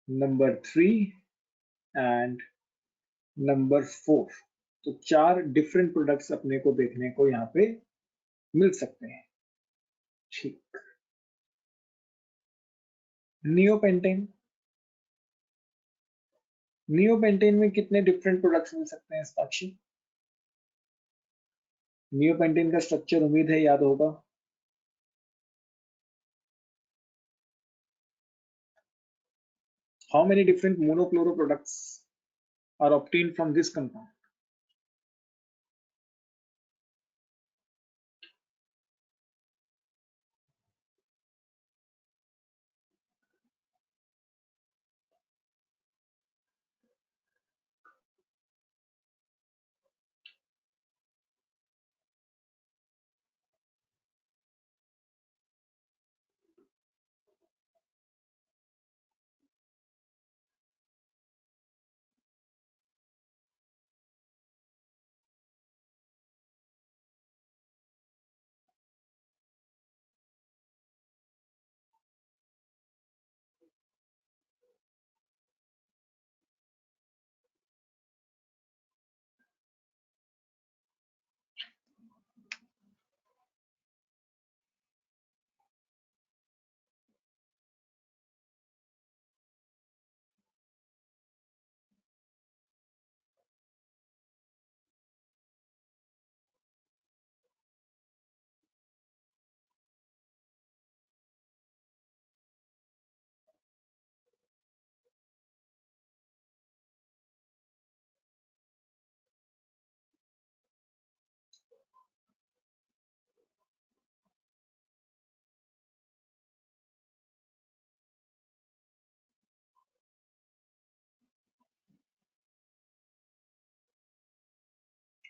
number 3 and number 4। तो 4 डिफरेंट प्रोडक्ट्स अपने को देखने को यहाँ पे मिल सकते हैं। ठीक। नियोपेंटेन, नियोपेंटेन में कितने डिफरेंट प्रोडक्ट्स मिल सकते हैं साक्षी? नियोपेंटेन का स्ट्रक्चर उम्मीद है याद होगा। How many different monochloro products are obtained from this compound?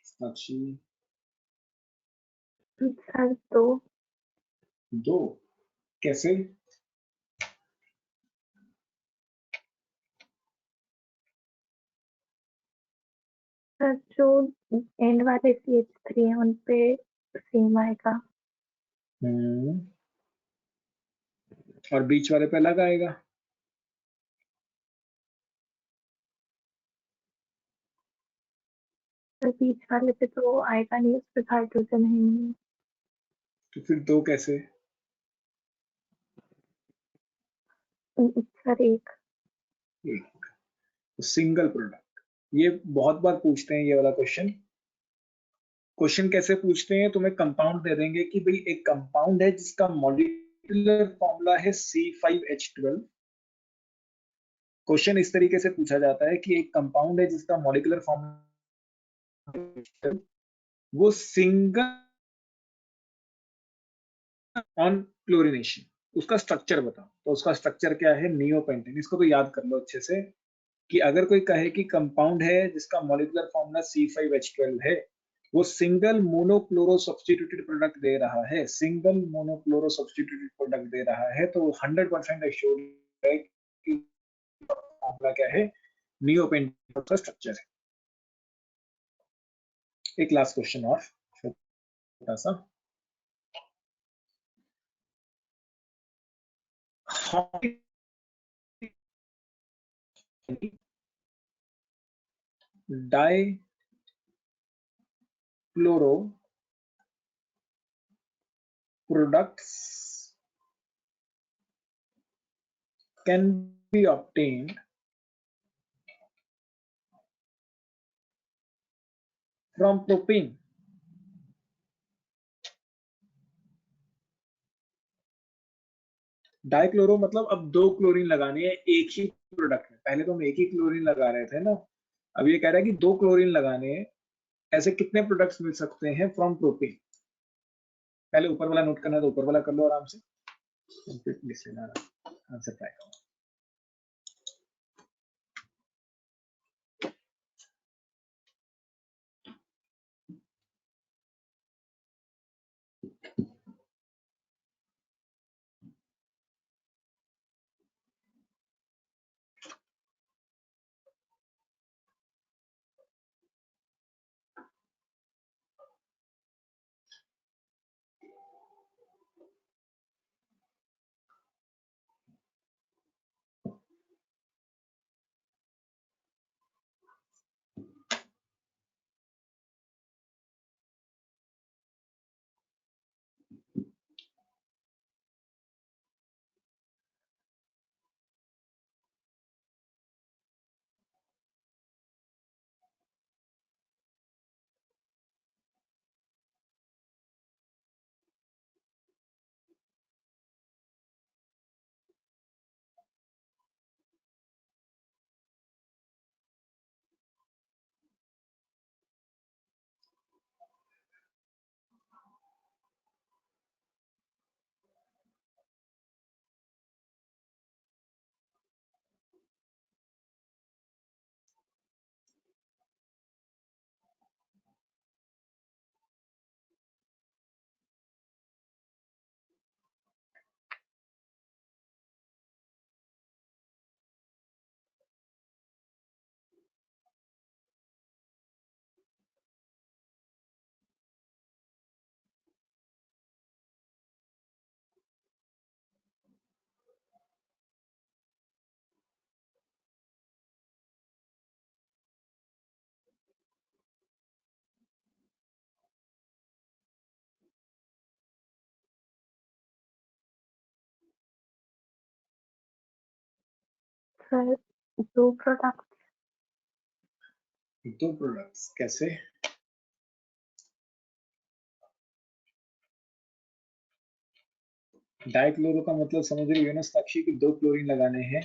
Sakshi
sir 2
2 कैसे?
सर जो एंड वाले CH3 है उन पे सेम आएगा।
और बीच वाले पे अलग आएगा।
सर बीच वाले पे तो आएगा नहीं, उस पे हाइड्रोजन है ही नहीं।
तो फिर 2 कैसे?
सर 1
एक सिंगल प्रोडक्ट। ये बहुत बार पूछते हैं ये वाला क्वेश्चन। क्वेश्चन कैसे पूछते हैं? तुम्हें कंपाउंड दे देंगे कि भाई एक कंपाउंड है जिसका मॉलिक्यूलर फॉर्मूला है C5H12। क्वेश्चन इस तरीके से पूछा जाता है कि एक कंपाउंड है जिसका मॉलिक्यूलर फॉर्मूला वो सिंगल ऑन क्लोरिनेशन, उसका स्ट्रक्चर बताओ। तो उसका स्ट्रक्चर क्या है? नियोपेंटेन। इसको तो याद कर लो अच्छे से कि अगर कोई कहे कि कंपाउंड है जिसका मॉलिक्यूलर फॉर्मूला C5H12 है, वो सिंगल मोनोक्लोरो सब्स्टिट्यूटेड प्रोडक्ट दे रहा है, सिंगल मोनोक्लोरो सब्स्टिट्यूटेड प्रोडक्ट दे रहा है, तो 100% एश्योर्ड है कि फॉर्मूला क्या है? नियोपेंटेन का स्ट्रक्चर है। एक लास्ट क्वेश्चन और छोटा सा। Die chloro products can be obtained from propane. Dichloro मतलब अब दो क्लोरीन लगाने हैं एक ही प्रोडक्ट में। पहले तो हम एक ही क्लोरीन लगा रहे थे ना, अब ये कह रहा है कि दो क्लोरीन लगाने हैं। ऐसे कितने प्रोडक्ट्स मिल सकते हैं फ्रॉम प्रोपेन? पहले ऊपर वाला नोट करना तो ऊपर वाला कर लो आराम से, आंसर ट्राई करो।
सर दो प्रोडक्ट,
दो प्रोडक्ट्स कैसे? डाइक्लोरो का मतलब समझ रही हो ना साक्षी की, दो क्लोरीन लगाने हैं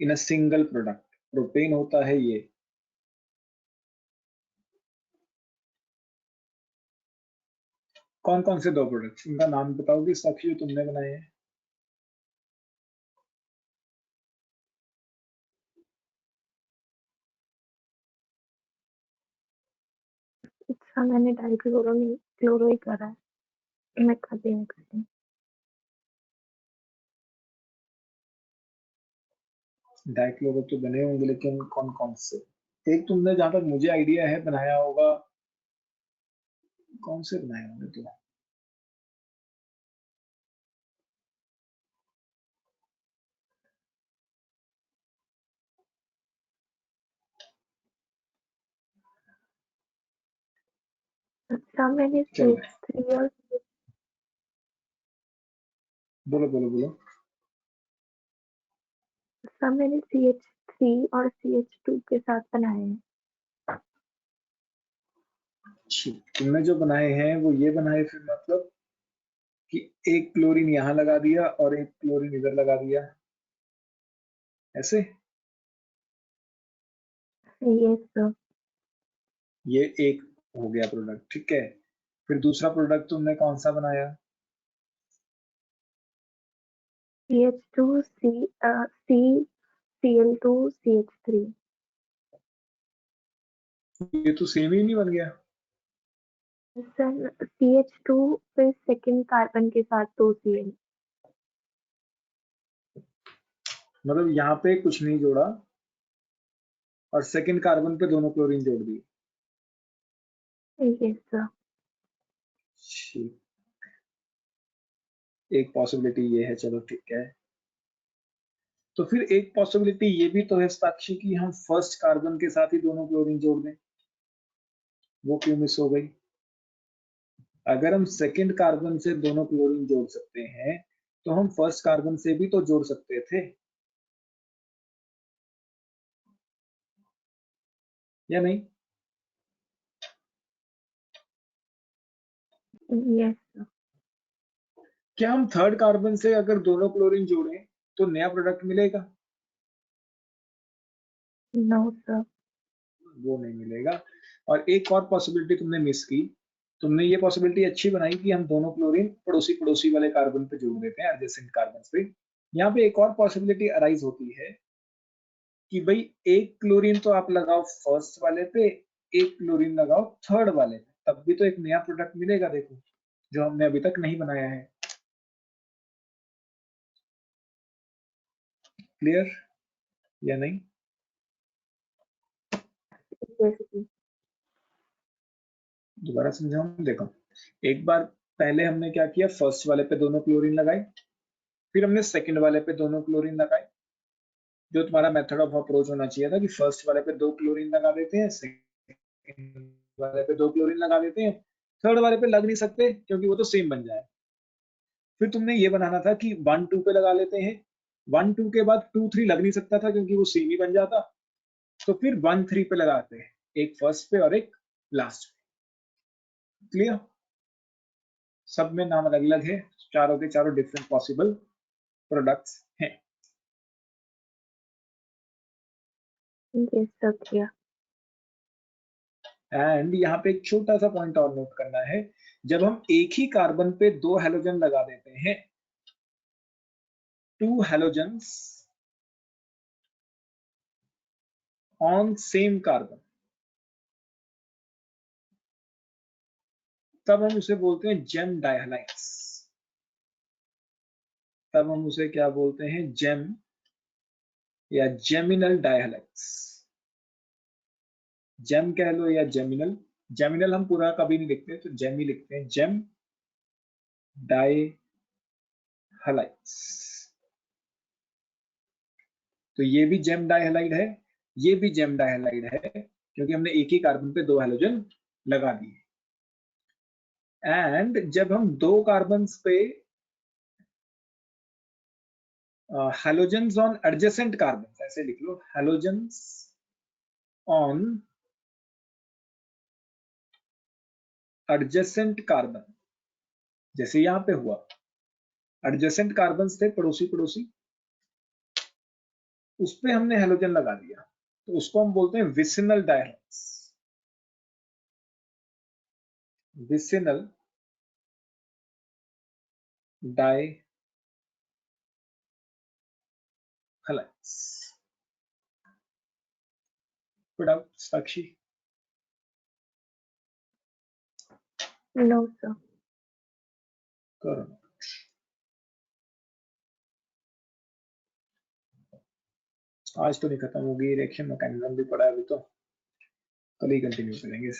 इन अ सिंगल प्रोडक्ट। प्रोपेन होता है ये। कौन कौन से दो प्रोडक्ट्स, इनका नाम बताओगी साक्षी जो तुमने बनाए हैं?
इसका मैंने डाइक्लोरो नहीं, क्लोरो ही करा है, मैं कभी नहीं करी।
डाइक्लोरो तो बने होंगे लेकिन कौन कौन से? एक तुमने जहां तक मुझे आइडिया है बनाया होगा, कौन से बनाए होंगे तो?
अच्छा मैंने
चलो
CH3 और
बोलो बोलो बोलो।
अच्छा मैंने CH3 और CH2 के साथ बनाए हैं।
ठीक, तुमने जो बनाए हैं वो ये बनाए फिर मतलब कि एक क्लोरीन यहाँ लगा दिया और एक क्लोरीन इधर लगा दिया, ऐसे?
ये सर
ये एक हो गया प्रोडक्ट, ठीक है। फिर दूसरा प्रोडक्ट तुमने कौन सा बनाया?
CH2 CCl2 CH3।
ये तो सेम ही नहीं बन गया।
सर CH2 फिर सेकंड कार्बन के साथ 2 Cl।
मतलब यहाँ पे कुछ नहीं जोड़ा और सेकंड कार्बन पे दोनों क्लोरीन जोड़ दिए।
ये सर
ठीक, एक पॉसिबिलिटी ये है, चलो ठीक है। तो फिर एक पॉसिबिलिटी ये भी तो है साक्षी कि हम फर्स्ट कार्बन के साथ ही दोनों क्लोरीन जोड़ दें, वो क्यों मिस हो गई? अगर हम सेकंड कार्बन से दोनों क्लोरीन जोड़ सकते हैं तो हम फर्स्ट कार्बन से भी तो जोड़ सकते थे, या नहीं?
Yes sir.
क्या हम थर्ड कार्बन से अगर दोनों क्लोरीन जोड़ें तो नया प्रोडक्ट मिलेगा?
No sir.
वो नहीं मिलेगा। और एक और पॉसिबिलिटी तुमने मिस की। तुमने ये पॉसिबिलिटी अच्छी बनाई कि हम दोनों क्लोरीन पड़ोसी पड़ोसी वाले कार्बन पे जोड़ देते हैं, एडजेसेंट कार्बन पे। यहाँ पे एक और पॉसिबिलिटी अराइज होती है कि भाई एक क्लोरीन तो आप लगाओ फर्स्ट वाले पे, एक क्लोरीन लगाओ थर्ड वाले पे, तब भी तो एक नया प्रोडक्ट मिलेगा, देखो, जो हमने अभी तक नहीं बनाया है। क्लियर या नहीं?
Yes sir.
दोबारा समझाऊं, देखो। एक बार पहले हमने क्या किया, फर्स्ट वाले पे दोनों क्लोरीन लगाई, फिर हमने सेकंड वाले पे दोनों क्लोरीन लगाई। जो तुम्हारा मेथड ऑफ अप्रोच होना चाहिए था कि फर्स्ट वाले पे 2 क्लोरीन लगा देते हैं, सेकंड वाले पे 2 क्लोरीन लगा देते हैं, थर्ड वाले पे लग नहीं सकते क्योंकि वो तो सेम बन जाए। फिर तुमने ये बनाना था कि 1 2 पे लगा लेते हैं, 1 2 के बाद 2 3 लग नहीं सकता था क्योंकि वो सेम ही बन जाता, तो फिर 1 3 पे लगाते हैं, एक फर्स्ट पे और एक लास्ट पे। क्लियर? सब में नाम अलग अलग है, चारों के चारों डिफरेंट पॉसिबल प्रोडक्ट्स हैं।
यस सर किया।
एंड यहाँ पे एक छोटा सा पॉइंट और नोट करना है, जब हम एक ही कार्बन पे 2 हैलोजन लगा देते हैं, 2 halogens on same carbon, तब हम उसे बोलते हैं जेम डायहलाइड्स। तब हम उसे क्या बोलते हैं, जेम या जेमिनल डायहलाइड्स। जेम कह लो या जेमिनल। जेमिनल हम पूरा कभी नहीं लिखते, तो जेम ही लिखते हैं, जेम डायहलाइड्स। तो ये भी जेम डायहलाइड है, ये भी जेम डायहलाइड है, क्योंकि हमने एक ही कार्बन पे 2 हैलोजन लगा दिए। एंड जब हम 2 कार्बन पे हैलोजेंस ऑन एडजेसेंट कार्बन, ऐसे लिख लो, हैलोजेंस ऑन एडजेसेंट कार्बन, जैसे यहां पे हुआ, एडजेसेंट कार्बन थे पड़ोसी पड़ोसी, उस पे हमने हैलोजन लगा दिया, तो उसको हम बोलते हैं vicinal dihalides. Vicinal dihalides. Doubt Sakshi?
No sir.
करो। आज तो नहीं खत्म होगी, रिएक्शन मैकेनिज्म भी पड़ा है अभी, तो कल ही कंटिन्यू करेंगे।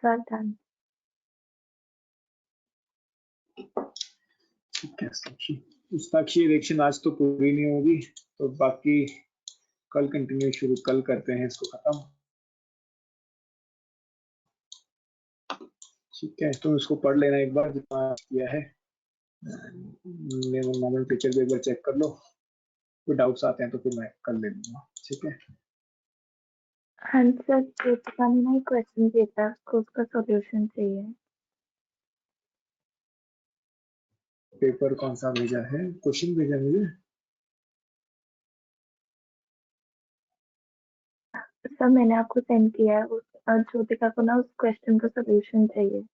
Sir done.
ठीक है साक्षी। साक्षी रिएक्शन आज तो पूरी नहीं होगी, तो बाकी कल कंटिन्यू, शुरू कल करते हैं इसको खत्म। ठीक है, तुम इसको पढ़ लेना एक बार जितना किया है, नॉर्मल टीचर भी एक बार चेक कर लो, कोई डाउट्स आते हैं तो फिर मैं कर ले लूंगा। ठीक है?
हाँ सर, कृतिका ने ना एक क्वेश्चन दिया था, उसको उसका सॉल्यूशन चाहिए।
पेपर कौन सा भेजा है, क्वेश्चन भेजा मुझे?
सर मैंने आपको सेंड किया है, उस ज्योतिका को ना उस क्वेश्चन का सोल्यूशन चाहिए।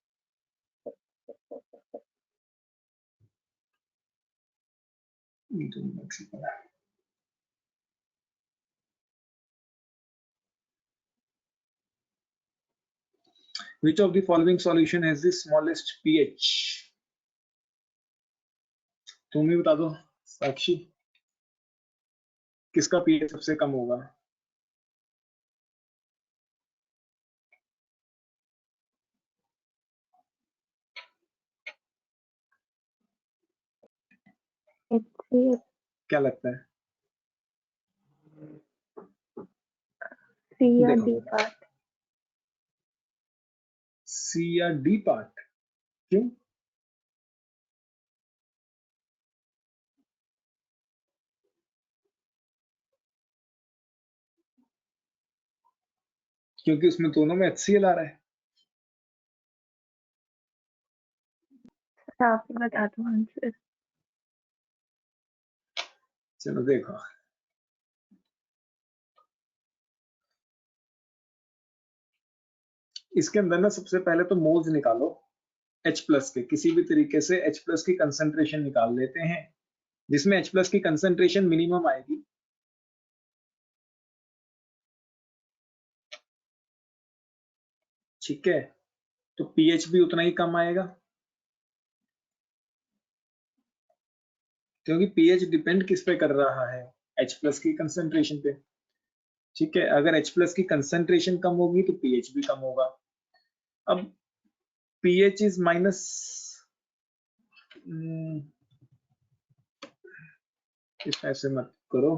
Which of the following solution has the smallest pH? तुम ही बता दो साक्षी, किसका pH सबसे कम होगा? क्या लगता है?
सी या
देखो,
डी पार्ट।
सी या डी पार्ट, क्यों? क्योंकि उसमें दोनों में HCl आ रहा है।
आप ही बता दो आंसर।
चलो देखो, इसके अंदर ना सबसे पहले तो मोल्स निकालो H प्लस के, किसी भी तरीके से H प्लस की कंसंट्रेशन निकाल लेते हैं जिसमें H प्लस की कंसंट्रेशन मिनिमम आएगी। ठीक है, तो pH भी उतना ही कम आएगा क्योंकि pH डिपेंड किस पे कर रहा है? H प्लस की कंसंट्रेशन पे। ठीक है, अगर H प्लस की कंसंट्रेशन कम होगी तो pH भी कम होगा। अब pH इज माइनस, इस ऐसे मत करो,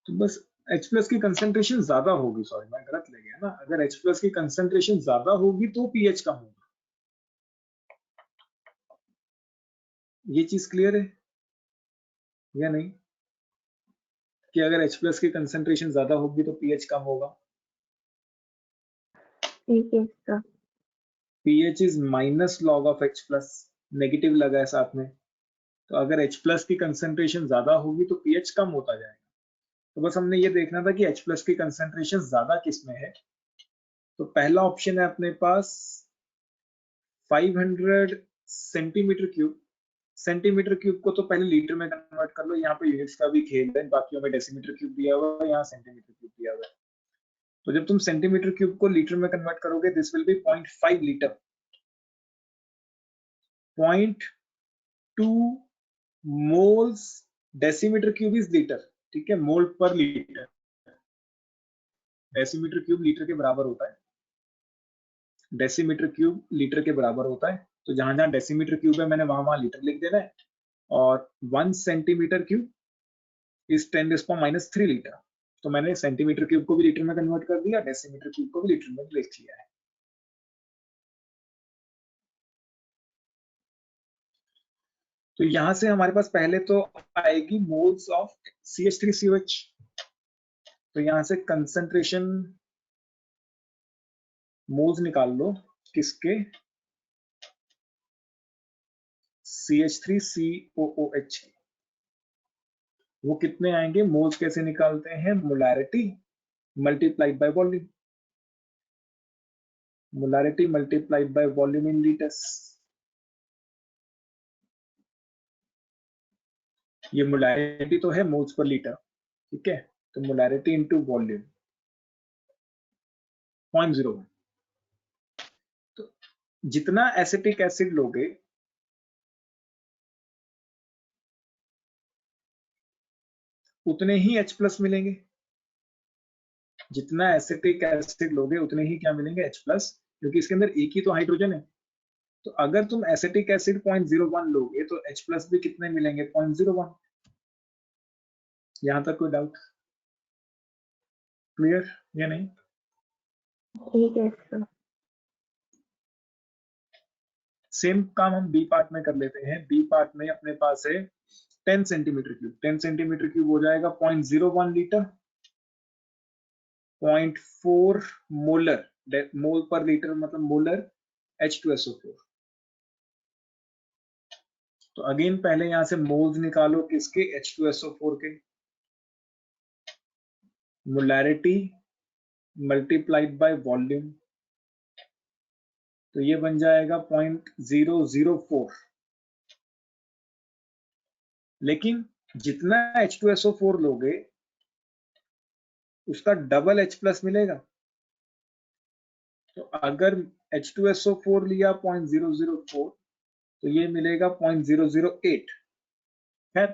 तो बस H प्लस की कंसंट्रेशन ज्यादा होगी, सॉरी मैं गलत ले गया ना, अगर H प्लस की कंसंट्रेशन ज्यादा होगी तो pH कम होगा। ये चीज क्लियर है या नहीं, कि अगर H प्लस की कंसंट्रेशन ज्यादा होगी तो pH कम होगा?
ठीक है sir.
pH is minus log of H plus, negative लगा है साथ में, तो अगर H प्लस की कंसंट्रेशन ज्यादा होगी तो pH कम होता जाएगा। तो बस हमने ये देखना था कि H प्लस की कंसंट्रेशन ज्यादा किस में है। तो पहला ऑप्शन है अपने पास 500 सेंटीमीटर क्यूब। सेंटीमीटर क्यूब को तो पहले लीटर में कन्वर्ट कर लो, यहाँ पे यूनिट्स का भी खेल है, बाकियों में डेसीमीटर क्यूब दिया हुआ है, यहाँ सेंटीमीटर क्यूब दिया हुआ है। तो जब तुम सेंटीमीटर क्यूब को लीटर में कन्वर्ट करोगे, this will be 0.5 litre. 0.2 moles decimetre cube is litre. ठीक है, मोल पर लीटर, डेसीमीटर क्यूब लीटर के बराबर होता है, डेसीमीटर क्यूब लीटर के बराबर होता है। तो जहां जहां डेसीमीटर क्यूब है मैंने वहां वहां लीटर लिख देना है, और 1 सेंटीमीटर क्यूब इज 10⁻³ लीटर। तो मैंने सेंटीमीटर क्यूब को भी लीटर में कन्वर्ट कर दिया, डेसीमीटर क्यूब को भी लीटर में लिख लिया है। तो यहां से हमारे पास पहले तो आएगी मोल्स ऑफ CH3COH। तो यहां से कंसंट्रेशन मोल्स निकाल लो, किसके? CH3COOH। वो कितने आएंगे? मोल्स कैसे निकालते हैं? Molarity multiplied by volume, molarity multiplied by volume in litres. ये मोलैरिटी तो है मोल्स पर लीटर, ठीक है, तो मोलैरिटी इनटू वॉल्यूम 0.01। तो जितना एसिटिक एसिड लोगे उतने ही H प्लस मिलेंगे, जितना एसिटिक एसिड लोगे उतने ही क्या मिलेंगे? H प्लस, क्योंकि इसके अंदर एक ही तो हाइड्रोजन है। तो अगर तुम एसिटिक एसिड 0.01 लोगे तो H प्लस भी कितने मिलेंगे? 0.01। यहां तक कोई डाउट? क्लियर या नहीं?
ठीक है सर।
सेम काम हम बी पार्ट में कर लेते हैं। बी पार्ट में अपने पास है 10 सेंटीमीटर क्यूब। 10 सेंटीमीटर क्यूब हो जाएगा 0.01 लीटर, 0.4 मोलर, मोल पर लीटर मतलब मोलर H2SO4। तो अगेन पहले यहां से मोल्स निकालो, किसके? H2SO4 के। मोलैरिटी मल्टीप्लाइड बाय वॉल्यूम, तो ये बन जाएगा 0.004। लेकिन जितना H2SO4 लोगे उसका डबल H+ मिलेगा। तो अगर H2SO4 लिया 0.004 तो ये मिलेगा 0.008। खैर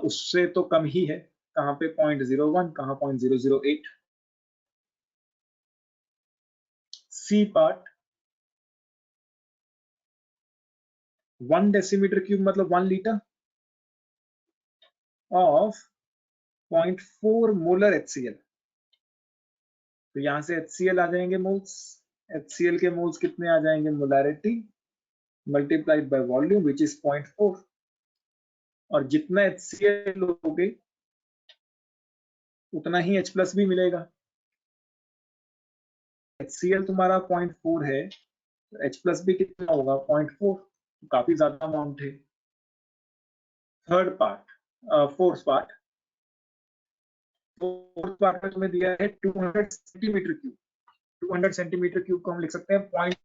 उससे तो कम ही है, कहाँ पे 0.01, कहाँ 0.008। सी पार्ट 1 डेसीमीटर क्यूब मतलब 1 लीटर ऑफ 0.4 मोलर HCl। तो यहां से HCl आ जाएंगे मोल्स। HCl के मोल्स कितने आ जाएंगे? Molarity multiplied by volume which is 0.4। और जितना HCl लोगे उतना ही H+ भी मिलेगा। HCl तुम्हारा 0.4 है तो H+ भी कितना होगा? 0.4। तो काफी ज्यादा अमाउंट है। थर्ड पार्ट, फोर्थ पार्ट में तुम्हें दिया है 200 सेंटीमीटर क्यूब। 200 सेंटीमीटर क्यूब को हम लिख सकते हैं पॉइंट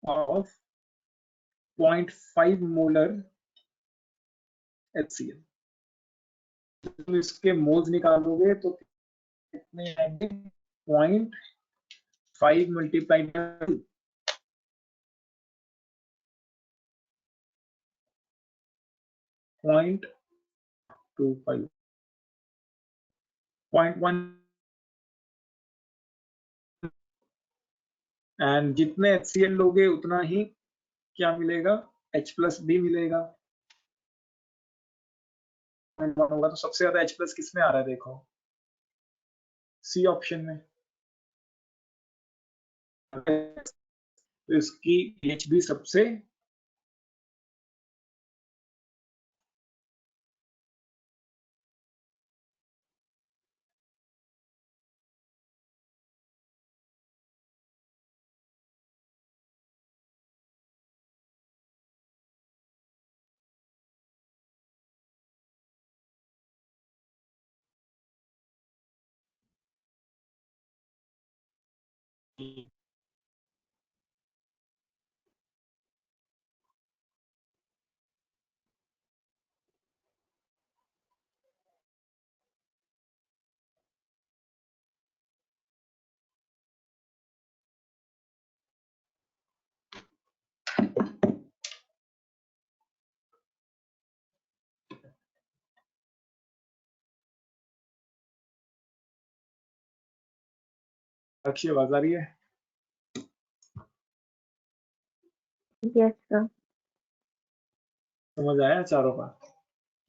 ऑफ 0.5 मोलर HCl। तुम इसके मोल्स निकालोगे तो कितने आएंगे? 0.5 मल्टीप्लाइड 0.25 0.1। एंड जितने HCl लोगे उतना ही क्या मिलेगा? H+ भी मिलेगा। होगा तो सबसे ज्यादा H+ किसमें आ रहा है? देखो सी ऑप्शन में। तो इसकी pH भी सबसे अच्छी आवाज आ रही है?
Yes sir.
समझ आया चारों का?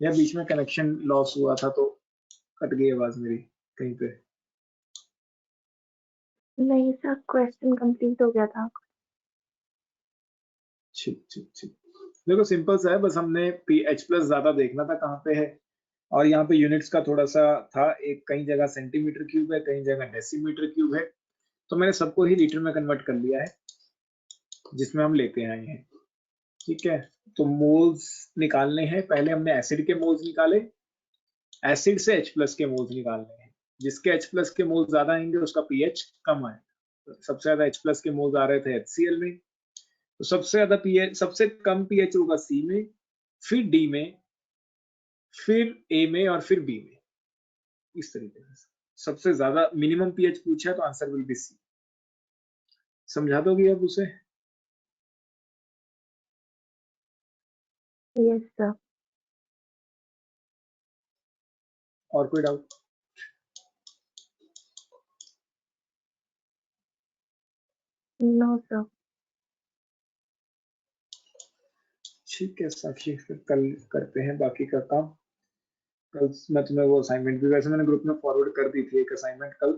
या बीच में कनेक्शन लॉस हुआ था तो कट गई आवाज मेरी कहीं पे?
नहीं सर, क्वेश्चन कंप्लीट हो गया था।
ठीक ठीक ठीक। देखो सिंपल सा है, बस हमने H+ ज्यादा देखना था कहाँ पे है। और यहाँ पे यूनिट्स का थोड़ा सा था, एक कई जगह सेंटीमीटर क्यूब है, कई जगह डेसीमीटर क्यूब है। तो मैंने सबको ही लीटर में कन्वर्ट कर लिया है जिसमें हम लेते आए हैं। ठीक है, तो मोल्स निकालने हैं। पहले हमने एसिड के मोल्स निकाले, एसिड से H+ के मोल्स निकालने हैं। जिसके H+ के मोल्स ज्यादा आएंगे उसका pH कम आएगा। सबसे ज्यादा H+ के मोल्स आ रहे थे HCl में, तो सबसे ज्यादा pH, सबसे कम pH होगा C में, फिर D में, फिर A में और फिर B में। इस तरीके से सबसे ज्यादा मिनिमम pH पूछा तो आंसर विल बी C। समझा दोगे अब उसे?
Yes sir.
और कोई डाउट?
No sir.
ठीक है साक्षी, फिर कल करते हैं बाकी का काम। कल मैं तुम्हें वो असाइनमेंट भी, वैसे मैंने ग्रुप में फॉरवर्ड कर दी थी एक असाइनमेंट कल,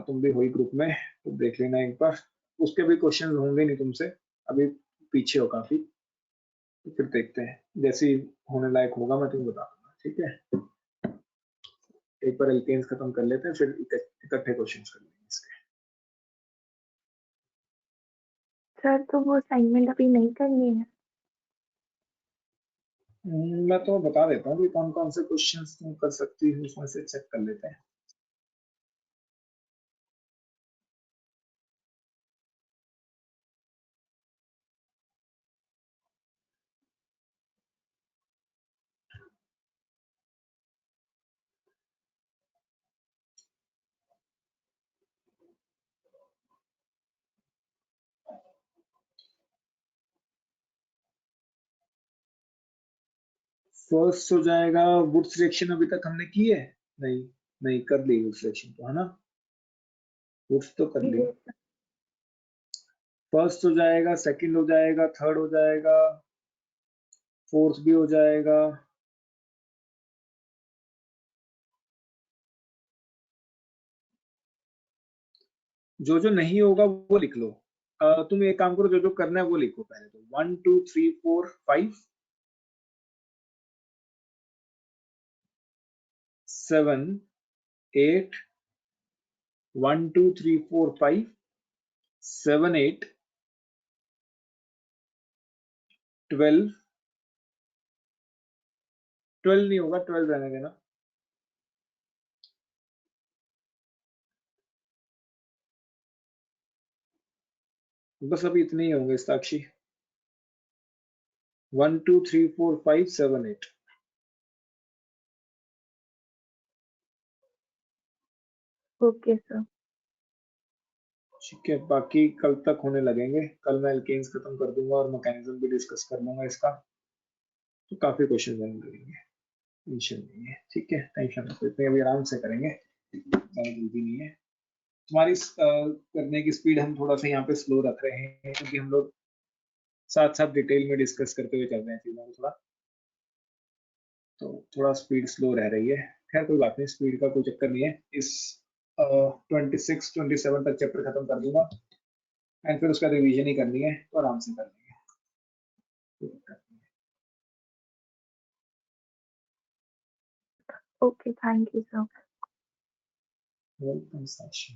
तुम भी हुई ग्रुप में तो देख लेना एक बार। उसके भी क्वेश्चन होंगे नहीं तुमसे, अभी पीछे हो काफी, तो फिर देखते हैं जैसे ही होने लायक होगा मैं तुम्हें बता दूंगा। ठीक है, एक बार एल्केन्स खत्म कर लेते हैं फिर इकट्ठे क्वेश्चन कर लेंगे इसके।
सर तो वो असाइनमेंट अभी नहीं करनी है?
मैं तो बता देता हूँ कि कौन कौन से क्वेश्चंस तुम कर सकती हो, उसमें से चेक कर लेते हैं। फर्स्ट हो जाएगा वुड्स रिएक्शन, अभी तक हमने की है? नहीं, नहीं कर ली वुड्स रिएक्शन तो, है ना? वुड्स तो कर ली।
ये
फर्स्ट हो जाएगा, सेकंड हो जाएगा, थर्ड हो जाएगा, फोर्थ भी हो जाएगा। जो जो नहीं होगा वो लिख लो। तुम एक काम करो, जो जो करना है वो लिखो पहले। तो 1 2 3 4 5 7 8 1 2 3 4 5 7 8 12 12 नहीं होगा, 12 रहने देना। बस अभी इतने ही होंगे साक्षी। 1 2 3 4 5 7 8।
Okay sir.
ठीक है, बाकी कल तक होने लगेंगे। कल मैं एल्केन्स खत्म कर दूंगा और मैकेनिज्म भी डिस्कस कर लूंगा इसका। तो काफी क्वेश्चन बनने लगेंगे, टेंशन नहीं है। ठीक है, टेंशन मत लो, इतने अभी आराम से करेंगे, ज्यादा जल्दी नहीं है। तुम्हारी करने की स्पीड हम थोड़ा सा यहाँ पे स्लो रख रहे हैं, क्योंकि हम लोग साथ साथ डिटेल में डिस्कस करते हुए चल रहे हैं चीजों को थोड़ा, तो थोड़ा स्पीड स्लो रह रही है। खैर कोई बात नहीं, स्पीड का कोई चक्कर नहीं है। इस 26 27 तक चैप्टर खत्म कर दूंगा, एंड फिर उसका रिवीजन ही करनी है, तो आराम से कर लेंगे, कोई दिक्कत नहीं
ओके, थैंक यू सर।
है। वेलकम साक्षी।